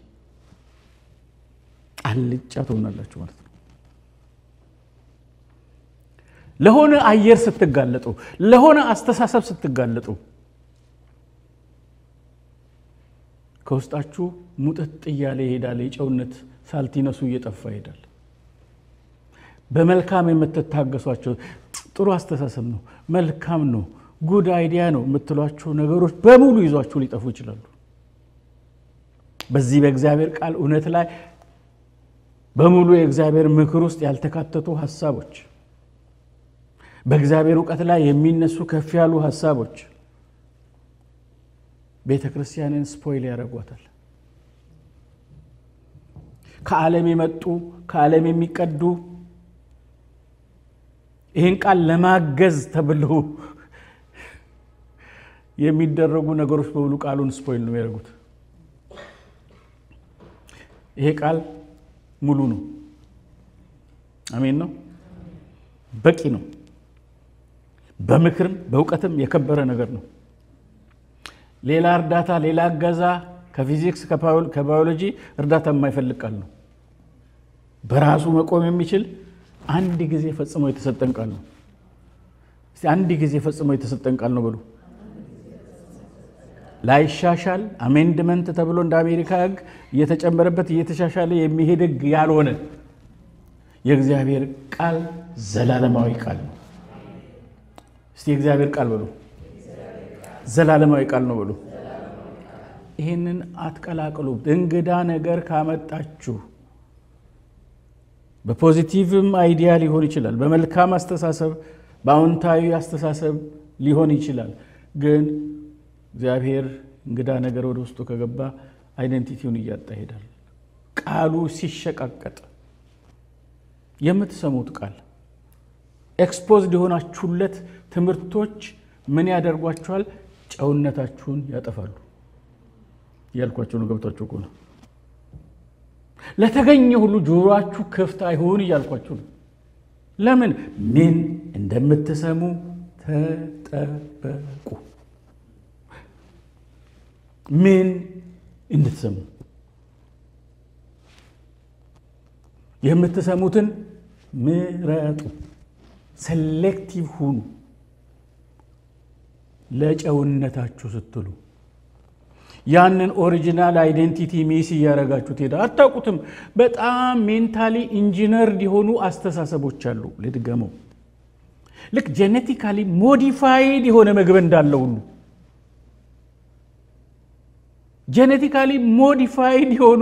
አልጫ ትሆናላችሁ ማለት ነው። ለሆነ አየር ስትጋለጡ፣ ለሆነ አስተሳሰብ ስትጋለጡ ከውስጣችሁ ሙጥጥ እያለ ይሄዳል። የጨውነት ሳልቲነሱ እየጠፋ ይሄዳል። በመልካም የምትታገሷቸው ጥሩ አስተሳሰብ ነው፣ መልካም ነው፣ ጉድ አይዲያ ነው የምትሏቸው ነገሮች በሙሉ ይዟችሁ ሊጠፉ ይችላሉ። በዚህ በእግዚአብሔር ቃል እውነት ላይ በሙሉ የእግዚአብሔር ምክር ውስጥ ያልተካተቱ ሐሳቦች፣ በእግዚአብሔር ዕውቀት ላይ የሚነሱ ከፍ ያሉ ሐሳቦች ቤተክርስቲያንን ስፖይል ያደርጓታል። ከዓለም የመጡ ከዓለም የሚቀዱ ይህን ቃል ለማገዝ ተብለው የሚደረጉ ነገሮች በሙሉ ቃሉን ስፖይል ነው ያደርጉት። ይሄ ቃል ሙሉ ነው። አሜን ነው። በቂ ነው። በምክርም በእውቀትም የከበረ ነገር ነው። ሌላ እርዳታ ሌላ እገዛ ከፊዚክስ ከባዮሎጂ እርዳታ የማይፈልግ ቃል ነው። በራሱ መቆም የሚችል አንድ ጊዜ ፈጽሞ የተሰጠን ቃል ነው። እስቲ አንድ ጊዜ ፈጽሞ የተሰጠን ቃል ነው በሉ። ላይሻሻል አሜንድመንት ተብሎ እንደ አሜሪካ ሕግ እየተጨመረበት እየተሻሻለ የሚሄድ ሕግ ያልሆነ የእግዚአብሔር ቃል ዘላለማዊ ቃል ነው። እስቲ የእግዚአብሔር ቃል በሉ። ዘላለማዊ ቃል ነው በሉ። ይሄንን አትቀላቅሉ። እንግዳ ነገር ካመጣችሁ በፖዚቲቭም አይዲያ ሊሆን ይችላል በመልካም አስተሳሰብ በአዎንታዊ አስተሳሰብ ሊሆን ይችላል ግን እግዚአብሔር እንግዳ ነገር ወደ ውስጡ ከገባ አይደንቲቲውን ያጣ ይሄዳል ቃሉ ሲሸቃቀጥ የምትሰሙት ቃል ኤክስፖዝድ ሆናችሁለት ትምርቶች ምን ያደርጓችኋል ጨውነታችሁን ያጠፋሉ ያልኳችሁ ነው ገብታችሁ ቆና ለተገኘ ሁሉ ጆሮአችሁ ክፍት አይሁን ያልኳችሁ ነው ለምን ምን እንደምትሰሙ ተጠበቁ ምን እንድትሰሙ የምትሰሙትን ምረጡ ሴሌክቲቭ ሁኑ ለጨውነታችሁ ስትሉ ያንን ኦሪጂናል አይደንቲቲ ሚስ ያረጋችሁ ተዳ አታውቁትም በጣም ሜንታሊ ኢንጂነርድ የሆኑ አስተሳሰቦች አሉ ለድገመው ልክ ጄኔቲካሊ ሞዲፋይድ የሆነ ምግብ እንዳለው ሁሉ ጄኔቲካሊ ሞዲፋይድ የሆኑ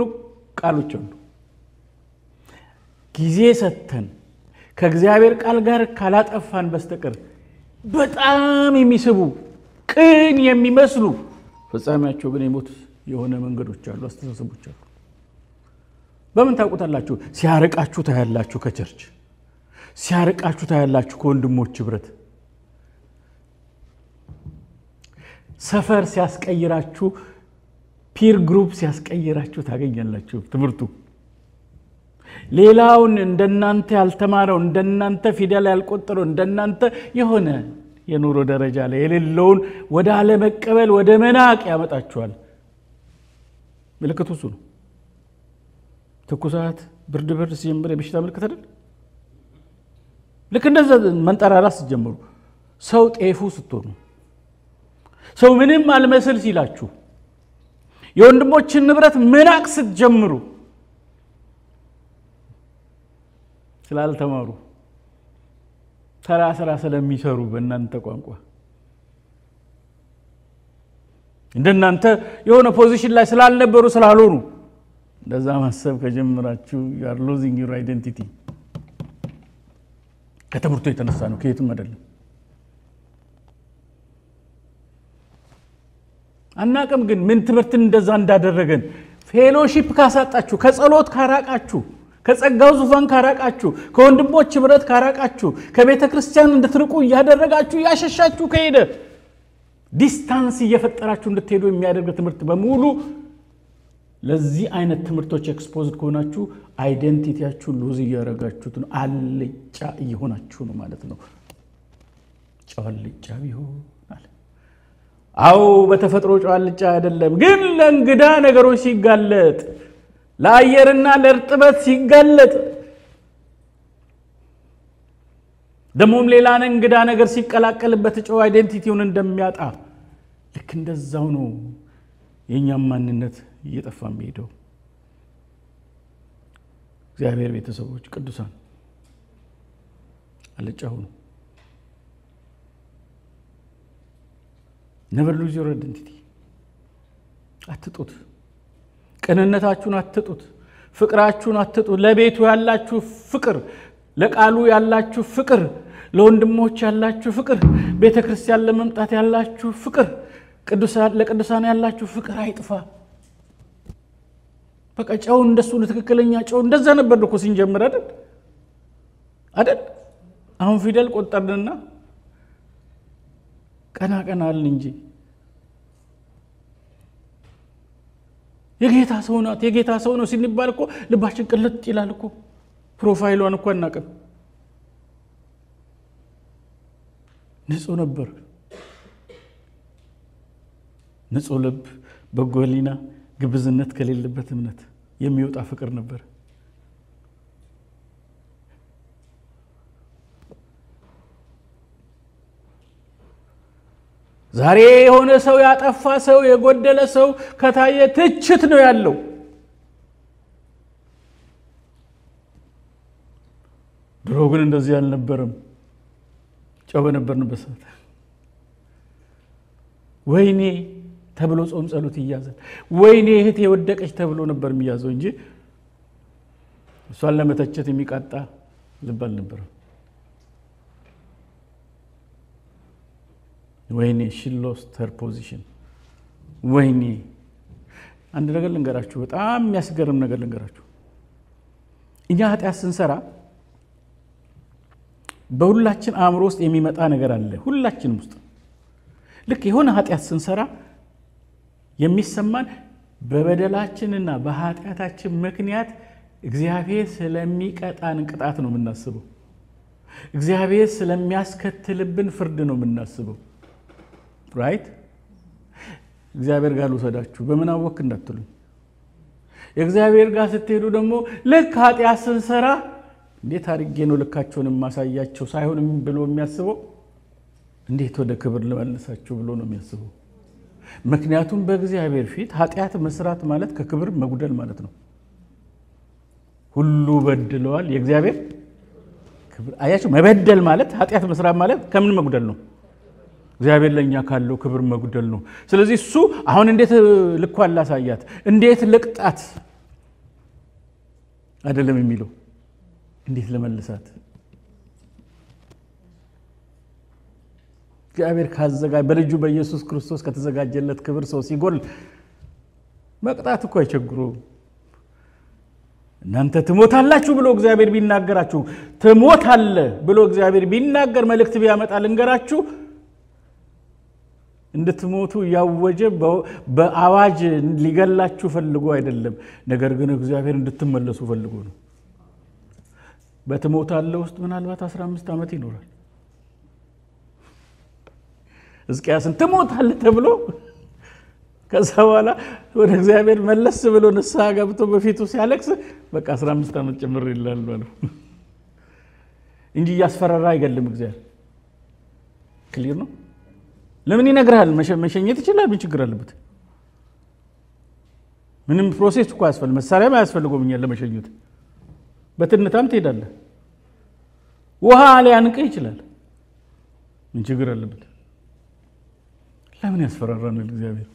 ቃሎች አሉ ጊዜ ሰተን ከእግዚአብሔር ቃል ጋር ካላጠፋን በስተቀር በጣም የሚስቡ ቅን የሚመስሉ ፍጻሜያቸው ግን የሞት የሆነ መንገዶች አሉ አስተሳሰቦች አሉ በምን ታውቁታላችሁ ሲያርቃችሁ ታያላችሁ ከቸርች ሲያርቃችሁ ታያላችሁ ከወንድሞች ህብረት ሰፈር ሲያስቀይራችሁ ፒር ግሩፕ ሲያስቀይራችሁ ታገኛላችሁ ትምርቱ ሌላውን እንደናንተ ያልተማረው እንደናንተ ፊደል ያልቆጠረው እንደናንተ የሆነ የኑሮ ደረጃ ላይ የሌለውን ወደ አለ መቀበል ወደ መናቅ ያመጣችኋል ምልክቱ እሱ ነው ትኩሳት ብርድ ሲጀምር የበሽታ ምልክት አይደል ልክ እንደዛ መንጠራራስ ሲጀምሩ ሰው ጤፉ ስትሆኑ ሰው ምንም አልመስል ሲላችሁ የወንድሞችን ንብረት መናቅ ስትጀምሩ ስላልተማሩ ተራ ስለሚሰሩ በእናንተ ቋንቋ እንደናንተ የሆነ ፖዚሽን ላይ ስላልነበሩ ስላልሆኑ እንደዛ ማሰብ ከጀመራችሁ you are losing your identity ከተምርቶ የተነሳ ነው ከየትም አይደለም አናቀም ግን ምን ትምርትን እንደዛ እንዳደረገን ፌሎሺፕ ካሳጣችሁ ከጸሎት ካራቃችሁ ከጸጋው ዙፋን ካራቃችሁ ከወንድሞች ህብረት ካራቃችሁ ከቤተ ክርስቲያን እንድትርቁ ያደረጋችሁ ያሸሻችሁ ከሄደ ዲስታንስ እየፈጠራችሁ እንድትሄዱ የሚያደርግ ትምርት በሙሉ ለዚህ አይነት ትምርቶች ኤክስፖዝድ ከሆናችሁ አይደንቲቲያችሁ ሉዝ ያረጋችሁት ነው አልጫ እየሆናችሁ ነው ማለት ነው ጫልጫ ቢሆን አው በተፈጥሮ ጫልጫ አይደለም ግን ለእንግዳ ነገሮች ሲጋለጥ ለአየርና ለርጥበት ሲጋለጥ ደሞም ሌላ እንግዳ ነገር ሲቀላቀልበት ጫው አይደንቲቲውን እንደሚያጣ ልክ እንደዛው ነው የኛም ማንነት እየጠፋ የሚሄደው እግዚአብሔር ቤተሰቦች ቅዱሳን አልጫው ነው never lose your identity አትጡት ቅንነታችሁን አትጡት ፍቅራችሁን አትጡት ለቤቱ ያላችሁ ፍቅር ለቃሉ ያላችሁ ፍቅር ለወንድሞች ያላችሁ ፍቅር ቤተክርስቲያን ለመምጣት ያላችሁ ፍቅር ለቅዱሳን ያላችሁ ፍቅር አይጥፋ በቃ ጫው እንደሱ ለትክክለኛ ጫው እንደዛ ነበር እኮ ሲንጀምር አይደል አሁን ፊደል ቆጠርንና ቀናቀናል እንጂ የጌታ ሰው ነው ሲንባል እኮ ልባችን ቅልጥ ይላል እኮ ፕሮፋይሏን እኮ እናቀም ንጹህ ነበር ንጹህ ልብ በጎሊና ግብዝነት ከሌለበት እምነት የሚወጣ ፍቅር ነበር ዛሬ የሆነ ሰው ያጠፋ ሰው የጎደለ ሰው ከታየ ትችት ነው ያለው ድሮ ግን እንደዚህ ያልነበረም ጫው በነበርንበት ሰዓት ወይኔ ተብሎ ጾም ጸሎት ይያዛል ወይኔ እህት የወደቀች ተብሎ ነበር የሚያዘው እንጂ እሷን ለመተቸት የሚቃጣ ልብ አልነበረም። ወይኔ she lost her position። ወይኔ አንድ ነገር ልንገራችሁ፣ በጣም የሚያስገርም ነገር ልንገራችሁ። እኛ ኃጢአት ስንሰራ በሁላችን አእምሮ ውስጥ የሚመጣ ነገር አለ። ሁላችንም ውስጥ ልክ የሆነ ኃጢአት ስንሰራ የሚሰማን በበደላችንና በኃጢአታችን ምክንያት እግዚአብሔር ስለሚቀጣን ቅጣት ነው የምናስበው። እግዚአብሔር ስለሚያስከትልብን ፍርድ ነው የምናስበው። ራይት? እግዚአብሔር ጋር ልውሰዳችሁ በምን አወክ እንዳትሉኝ። የእግዚአብሔር ጋር ስትሄዱ ደግሞ ልክ ኃጢአት ስንሰራ እንዴት አድርጌ ነው ልካቸውን ማሳያቸው ሳይሆን ብሎ የሚያስበው እንዴት ወደ ክብር ልመልሳቸው ብሎ ነው የሚያስበው። ምክንያቱም በእግዚአብሔር ፊት ኃጢአት መስራት ማለት ከክብር መጉደል ማለት ነው። ሁሉ በድለዋል የእግዚአብሔር ክብር። አያችሁ፣ መበደል ማለት ኃጢአት መስራት ማለት ከምን መጉደል ነው? እግዚአብሔር ለኛ ካለው ክብር መጉደል ነው። ስለዚህ እሱ አሁን እንዴት ልኳን ላሳያት እንዴት ልቅጣት አይደለም የሚለው እንዴት ለመልሳት። እግዚአብሔር ካዘጋጀ በልጁ በኢየሱስ ክርስቶስ ከተዘጋጀለት ክብር ሰው ሲጎል መቅጣት እኮ አይቸግረው። እናንተ ትሞታላችሁ ብሎ እግዚአብሔር ቢናገራችሁ ትሞታለህ ብሎ እግዚአብሔር ቢናገር መልእክት ቢያመጣ ልንገራችሁ እንድትሞቱ ያወጀ በአዋጅ ሊገላችሁ ፈልጎ አይደለም። ነገር ግን እግዚአብሔር እንድትመለሱ ፈልጎ ነው። በትሞታለህ ውስጥ ምናልባት 15 ዓመት ይኖራል። ሕዝቅያስን ትሞታለህ ተብሎ ከዛ በኋላ ወደ እግዚአብሔር መለስ ብሎ ንስሐ ገብቶ በፊቱ ሲያለቅስ በቃ 15 ዓመት ጨምር ይላል ማለት እንጂ ያስፈራራ አይገልም እግዚአብሔር። ክሊር ነው። ለምን ይነግራል? መሸኘት ይችላል። ምን ችግር አለበት? ምንም ፕሮሰስ እኮ ያስፈልግ መሳሪያ ማያስፈልገው ምኛል ለመሸኘት። በትንታም ትሄዳለህ። ውሃ ሊያንቅ ይችላል። ምን ችግር አለበት? ለምን ያስፈራራናል እግዚአብሔር?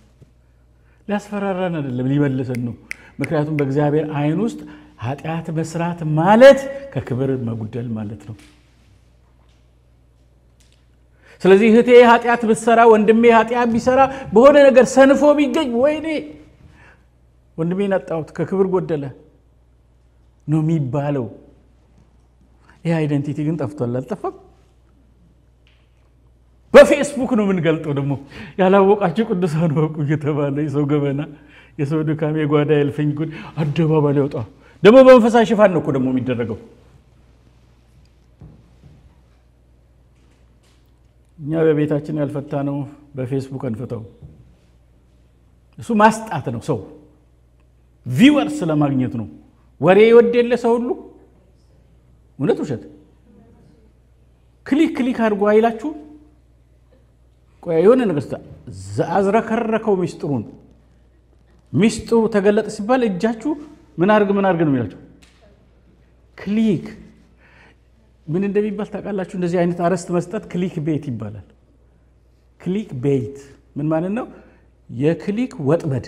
ሊያስፈራራን አይደለም ሊመልሰን ነው። ምክንያቱም በእግዚአብሔር አይን ውስጥ ኃጢአት መስራት ማለት ከክብር መጉደል ማለት ነው። ስለዚህ እህቴ ኃጢአት ብትሰራ ወንድሜ ኃጢአት ቢሰራ በሆነ ነገር ሰንፎ ቢገኝ ወይኔ ወንድሜን አጣሁት ከክብር ጎደለ ነው የሚባለው። ይሄ አይደንቲቲ ግን ጠፍቷል። አልጠፋም። በፌስቡክ ነው የምንገልጠው። ደግሞ ያላወቃችሁ ቅዱሳን ወቁ እየተባለ የሰው ገበና የሰው ድካም የጓዳ የልፍኝ ጉድ አደባባይ ያወጣ ደግሞ በመንፈሳዊ ሽፋን ነው እኮ ደግሞ የሚደረገው። እኛ በቤታችን ያልፈታ ነው በፌስቡክ አንፈታው። እሱ ማስጣት ነው። ሰው ቪወርስ ለማግኘት ነው። ወሬ ይወደለ ሰው ሁሉ እውነት ውሸት ክሊክ አድርጎ አይላችሁ ቆይ የሆነ ነገር አዝረከረከው ሚስጥሩ ተገለጠ ሲባል እጃችሁ ምን አርግ ነው የሚላችሁ? ክሊክ ምን እንደሚባል ታውቃላችሁ? እንደዚህ አይነት አረስት መስጠት ክሊክ ቤት ይባላል። ክሊክ ቤት ምን ማለት ነው? የክሊክ ወጥመድ።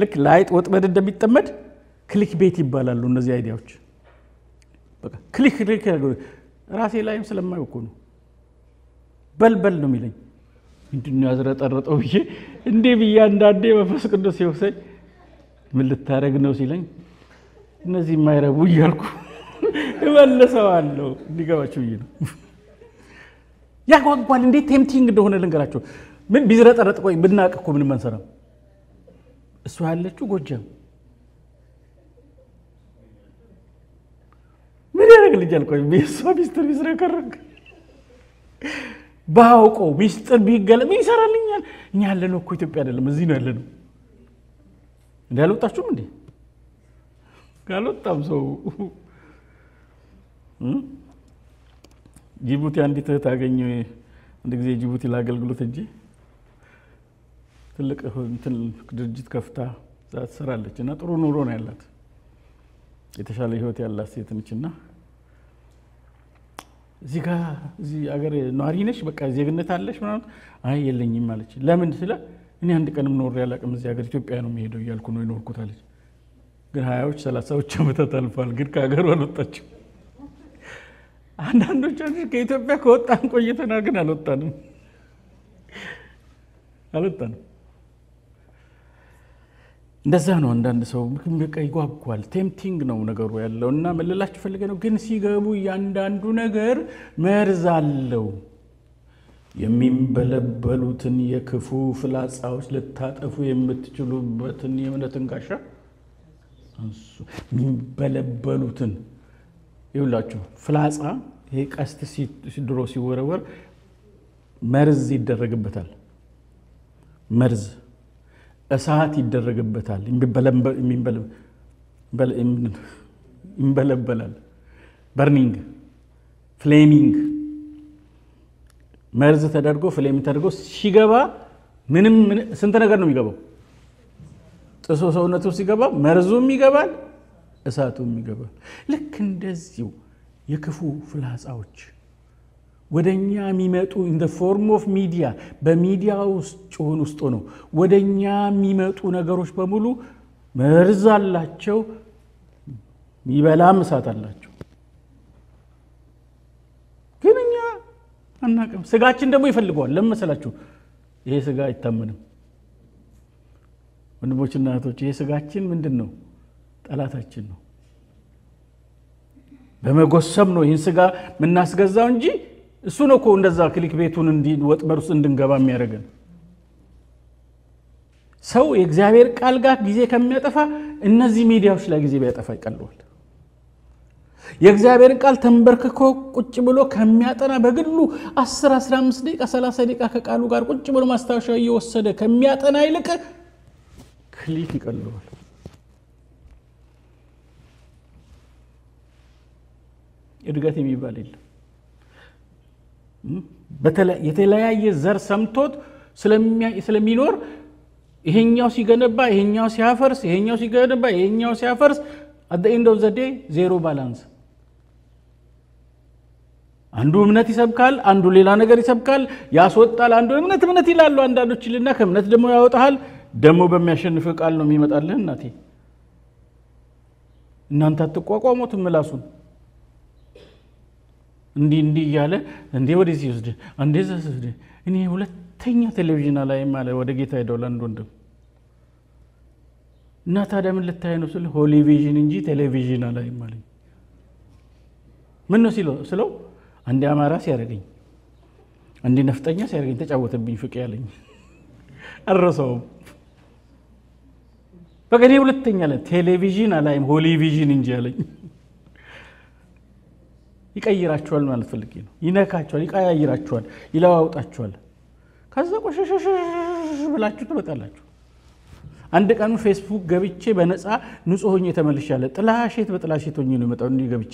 ልክ ላይት ወጥመድ እንደሚጠመድ ክሊክ ቤት ይባላሉ እነዚህ አይዲያዎች። በቃ ክሊክ ራሴ ላይም ስለማይወቁ ነው። በልበል ነው የሚለኝ። ምንድነው ያዝረጠረጠው ብዬ እንዴ ብዬ አንዳንዴ መንፈስ ቅዱስ ይወሰኝ ምን ልታረግ ነው ሲለኝ እነዚህ የማይረቡ እያልኩ እመልሰዋለሁ እንዲገባችሁ ብዬ ነው። ያጓጓል እንዴት ቴምፕቲንግ እንደሆነ ልንገራችሁ። ምን ቢዝረጠረጥ ቆይ ብናቅ እኮ ምን መንሰራ እሱ ያለችው ጎጃም ምን ያደርግልኛል? ቆይ ሚስጥር ቢዝረከረክ ባውቀው ሚስጥር ቢገለ ምን ይሰራልኛል? እኛ ያለነው እኮ ኢትዮጵያ አይደለም እዚህ ነው ያለነው። እንዳልወጣችሁም እንዴ? ካልወጣም ሰው ጅቡቲ አንዲት ታገኘ አንድ ጊዜ ጅቡቲ ላገልግሎት እንጂ ትልቅ ድርጅት ከፍታ ትሰራለች እና ጥሩ ኑሮ ነው ያላት። የተሻለ ህይወት ያላት ሴት ነችና እዚህ አገር ነዋሪ ነሽ በቃ ዜግነት አለሽ ማለት አይ የለኝም ማለች። ለምን ስለ እኔ አንድ ቀንም ኖር ያላቅም እዚህ ሀገር ኢትዮጵያ ነው የሚሄደው እያልኩ ነው የኖርኩት አለች። ግን 20ዎች 30ዎች ዓመታት አልፏል፣ ግን ከሀገሩ አልወጣችም። አንዳንዶቻችን ከኢትዮጵያ ከወጣን ቆይተናል፣ ግን አልወጣንም። እንደዛ ነው። አንዳንድ ሰው በቃ ይጓጓል፣ ቴምፕቲንግ ነው ነገሩ ያለውና መልላችሁ ፈልገ ነው። ግን ሲገቡ እያንዳንዱ ነገር መርዝ አለው። የሚንበለበሉትን የክፉ ፍላጻዎች ልታጠፉ የምትችሉበትን የእምነትን ጋሻ አንሱ። የሚንበለበሉትን ይውላችሁ ፍላጻ ይሄ ቀስት ሲድሮ ሲወረወር መርዝ ይደረግበታል። መርዝ እሳት ይደረግበታል። ይንበለበላል። በርኒንግ ፍሌሚንግ መርዝ ተደርጎ ፍሌም ተደርጎ ሲገባ ምንም ስንት ነገር ነው የሚገባው? ጥሶ ሰውነቱ ሲገባ መርዙም ይገባል፣ እሳቱም ይገባል። ልክ እንደዚሁ የክፉ ፍላጻዎች ወደኛ የሚመጡ in the form of media በሚዲያ ውስጥ ነው ወደኛ የሚመጡ ነገሮች በሙሉ መርዝ አላቸው፣ ይበላም እሳት አላቸው። ግን እኛ አናቀም። ስጋችን ደግሞ ይፈልገዋል። ለምሳላችሁ ይሄ ስጋ አይታመንም። ወንድሞችና እህቶች ይሄ ስጋችን ምንድነው? ጠላታችን ነው። በመጎሰም ነው ይህን ስጋ ምናስገዛው እንጂ እሱ ነው እኮ እንደዛ ክሊክ ቤቱን ወጥመድ ውስጥ እንድንገባ የሚያደርገን። ሰው የእግዚአብሔር ቃል ጋር ጊዜ ከሚያጠፋ እነዚህ ሚዲያዎች ላይ ጊዜ ቢያጠፋ ይቀለዋል። የእግዚአብሔር ቃል ተንበርክኮ ቁጭ ብሎ ከሚያጠና በግሉ 10 15 ደቂቃ 30 ደቂቃ ከቃሉ ጋር ቁጭ ብሎ ማስታወሻ እየወሰደ ከሚያጠና ይልቅ ክሊክ ይቀለዋል። እድገት የሚባል የለም። የተለያየ ዘር ሰምቶት ስለሚኖር ይሄኛው ሲገነባ ይሄኛው ሲያፈርስ፣ ይሄኛው ሲገነባ ይሄኛው ሲያፈርስ at the end of the day ዜሮ ባላንስ። አንዱ እምነት ይሰብካል፣ አንዱ ሌላ ነገር ይሰብካል፣ ያስወጣል። አንዱ እምነት ይላሉ አንዳንዶች ይልና ከእምነት ደግሞ ያወጣል። ደግሞ በሚያሸንፍ ቃል ነው የሚመጣልህ። እናቴ እናንተ አትቋቋሙት ምላሱን እንዲ ያለ እንዴ ወደዚህ ይወስድ አንዴ ዘስደ እኔ ሁለተኛ ቴሌቪዥን ላይ ማለት ወደ ጌታ ሄደው አንድ ወንድም እና ታዲያ ምን ልታይ ነው ስለ ሆሊ ቪዥን እንጂ ቴሌቪዥን ላይ ማለት ምን ነው ስለው አንዴ አማራ ሲያረገኝ አንዴ ነፍጠኛ ሲያረገኝ ተጫወተብኝ ፍቅ ያለኝ አረሰው በቀኔ ሁለተኛ ላይ ቴሌቪዥን ላይ ሆሊ ቪዥን እንጂ ያለኝ ይቀይራቸዋል ማለት ፈልጌ ነው። ይነካቸዋል፣ ይቀያይራቸዋል፣ ይለዋውጣቸዋል። ከዛ ቆሸሸሽ ብላችሁ ትመጣላችሁ። አንድ ቀን ፌስቡክ ገብቼ በነፃ ንጹህ ሆኜ ተመልሻለሁ። ጥላሸት በጥላሸት ሆኜ ነው የመጣው። እንዴ ገብቼ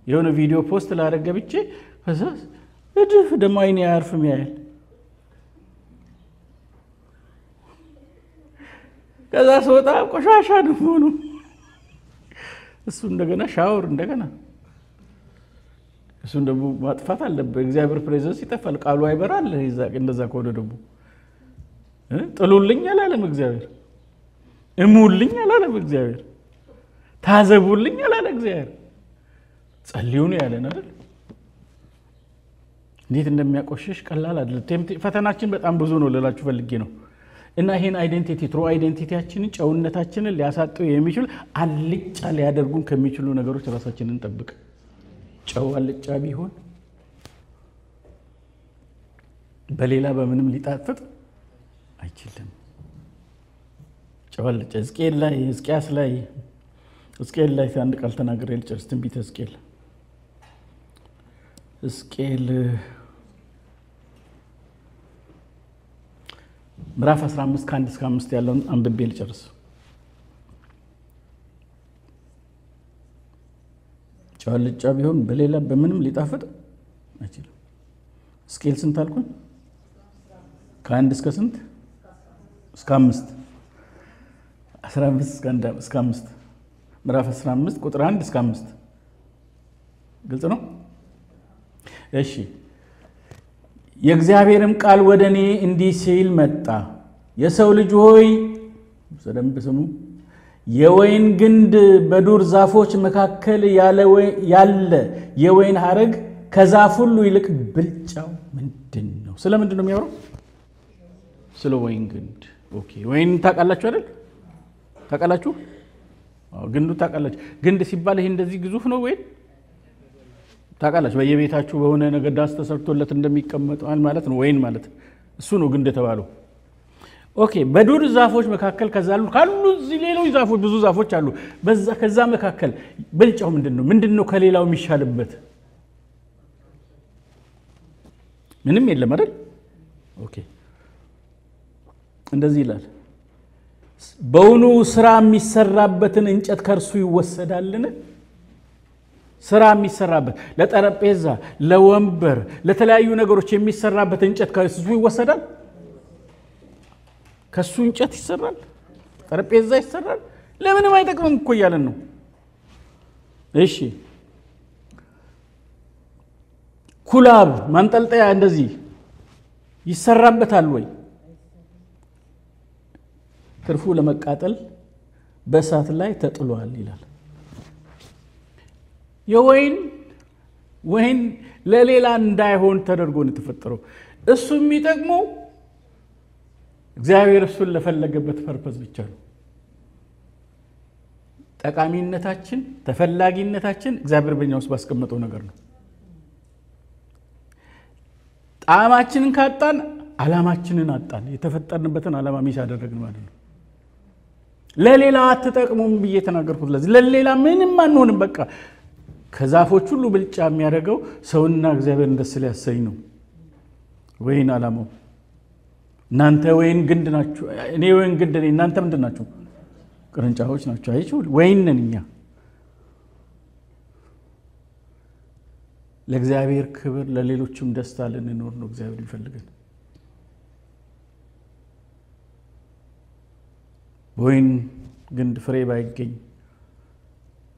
የሆነ ቪዲዮ ፖስት ላደርግ ገብቼ ከዛ እድፍ ደሞ አይኔ ያርፍም ያያል። ከዛ ስወጣ ቆሻሻ ነው። እሱ እንደገና ሻወር እንደገና እሱ ደግሞ ማጥፋት አለበት። እግዚአብሔር ፕሬዘንስ ይጠፋል፣ ቃሉ አይበራል። እንደዛ ከሆነ ደግሞ ጥሉልኝ አላለም እግዚአብሔር፣ እሙልኝ አላለም እግዚአብሔር፣ ታዘቡልኝ አላለ እግዚአብሔር። ጸልዩ ነው ያለን አይደል? እንዴት እንደሚያቆሽሽ ቀላል አይደለም። ፈተናችን በጣም ብዙ ነው ልላችሁ ፈልጌ ነው። እና ይሄን አይደንቲቲ ትሩ አይደንቲቲያችንን ጨውነታችንን ሊያሳጠው የሚችል አልጫ ሊያደርጉን ከሚችሉ ነገሮች ራሳችንን እንጠብቅ። ጨው አልጫ ቢሆን በሌላ በምንም ሊጣፍጥ አይችልም። ጨው አልጫ ሕዝቅኤል ላይ አንድ ቃል ተናግሬ ልጨርስ። ትንቢተ ሕዝቅኤል ምዕራፍ 15 ከ1 እስከ 5 ያለውን አንብቤ ልጨርስ። ጨው አልጫ ቢሆን በሌላ በምንም ሊጣፍጥ አይችልም። ሕዝቅኤል ስንት አልኩኝ? ከ1 እስከ ስንት? እስከ 5 15 እስከ 5 ምዕራፍ 15 ቁጥር 1 እስከ 5 ግልጽ ነው? እሺ የእግዚአብሔርም ቃል ወደኔ እንዲህ ሲል መጣ የሰው ልጅ ሆይ ሰደም በስሙ የወይን ግንድ በዱር ዛፎች መካከል ያለ የወይን ሐረግ ከዛፍ ሁሉ ይልቅ ብልጫው ምንድነው? ስለምንድነው የሚያወራው? ስለ ወይን ግንድ። ኦኬ ወይን ታውቃላችሁ አይደል? ታውቃላችሁ? ግንዱ ታውቃላችሁ? ግንድ ሲባል ይሄ እንደዚህ ግዙፍ ነው ወይን ታውቃላችሁ? በየቤታችሁ በሆነ ነገር ዳስ ተሰርቶለት እንደሚቀመጥ ማለት ነው ወይን ማለት እሱ ነው ግንድ የተባለው። ኦኬ በዱር ዛፎች መካከል ካሉ ሌሎች ዛፎች ብዙ ዛፎች አሉ። ከዛ መካከል ብልጫው ምንድነው ከሌላው የሚሻልበት? ምንም የለም አይደል? ኦኬ እንደዚህ ይላል በውኑ ስራ የሚሰራበትን እንጨት ከርሱ ይወሰዳልን? ስራ የሚሰራበት ለጠረጴዛ ለወንበር ለተለያዩ ነገሮች የሚሰራበት እንጨት ከርሱ ይወሰዳል? ከሱ እንጨት ይሰራል? ጠረጴዛ ይሰራል? ለምንም አይጠቅምም እኮ ያለን ነው። እሺ ኩላብ ማንጠልጠያ እንደዚህ ይሰራበታል ወይ? ትርፉ ለመቃጠል በእሳት ላይ ተጥሏል ይላል። የወይን ለሌላ እንዳይሆን ተደርጎ ነው የተፈጠረው። እሱ የሚጠቅመው እግዚአብሔር እሱን ለፈለገበት ፐርፐዝ ብቻ ነው። ጠቃሚነታችን ተፈላጊነታችን እግዚአብሔር በእኛ ውስጥ ባስቀመጠው ነገር ነው። ጣዕማችንን ካጣን ዓላማችንን አጣን። የተፈጠርንበትን ዓላማ ሚስ አደረግን ማለት ነው። ለሌላ አትጠቅሙም ብዬ ተናገርኩት። ለዚህ ለሌላ ምንም አንሆንም። በቃ ከዛፎች ሁሉ ብልጫ የሚያደርገው ሰውና እግዚአብሔርን ደስ ሊያሰኝ ነው። ወይን ዓላማው እናንተ ወይን ግንድ ናችሁ፣ እኔ ወይን ግንድ ነኝ፣ እናንተ ምንድን ናችሁ? ቅርንጫፎች ናችሁ። አይችሁ ወይን ነን እኛ። ለእግዚአብሔር ክብር ለሌሎችም ደስታ ልንኖር ነው እግዚአብሔር ይፈልገን። ወይን ግንድ ፍሬ ባይገኝ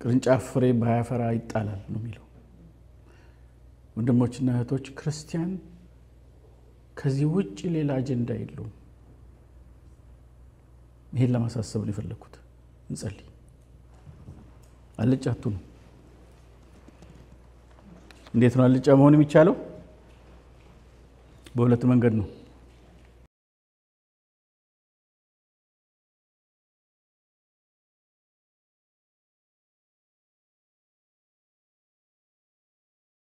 ቅርንጫፍ ፍሬ ባያፈራ ይጣላል ነው የሚለው። ወንድሞችና እህቶች ክርስቲያን ከዚህ ውጭ ሌላ አጀንዳ የለውም። ይሄን ለማሳሰብ ነው የፈለኩት። እንጸልይ። አልጫቱ ነው። እንዴት ነው አልጫ መሆን የሚቻለው? በሁለት መንገድ ነው።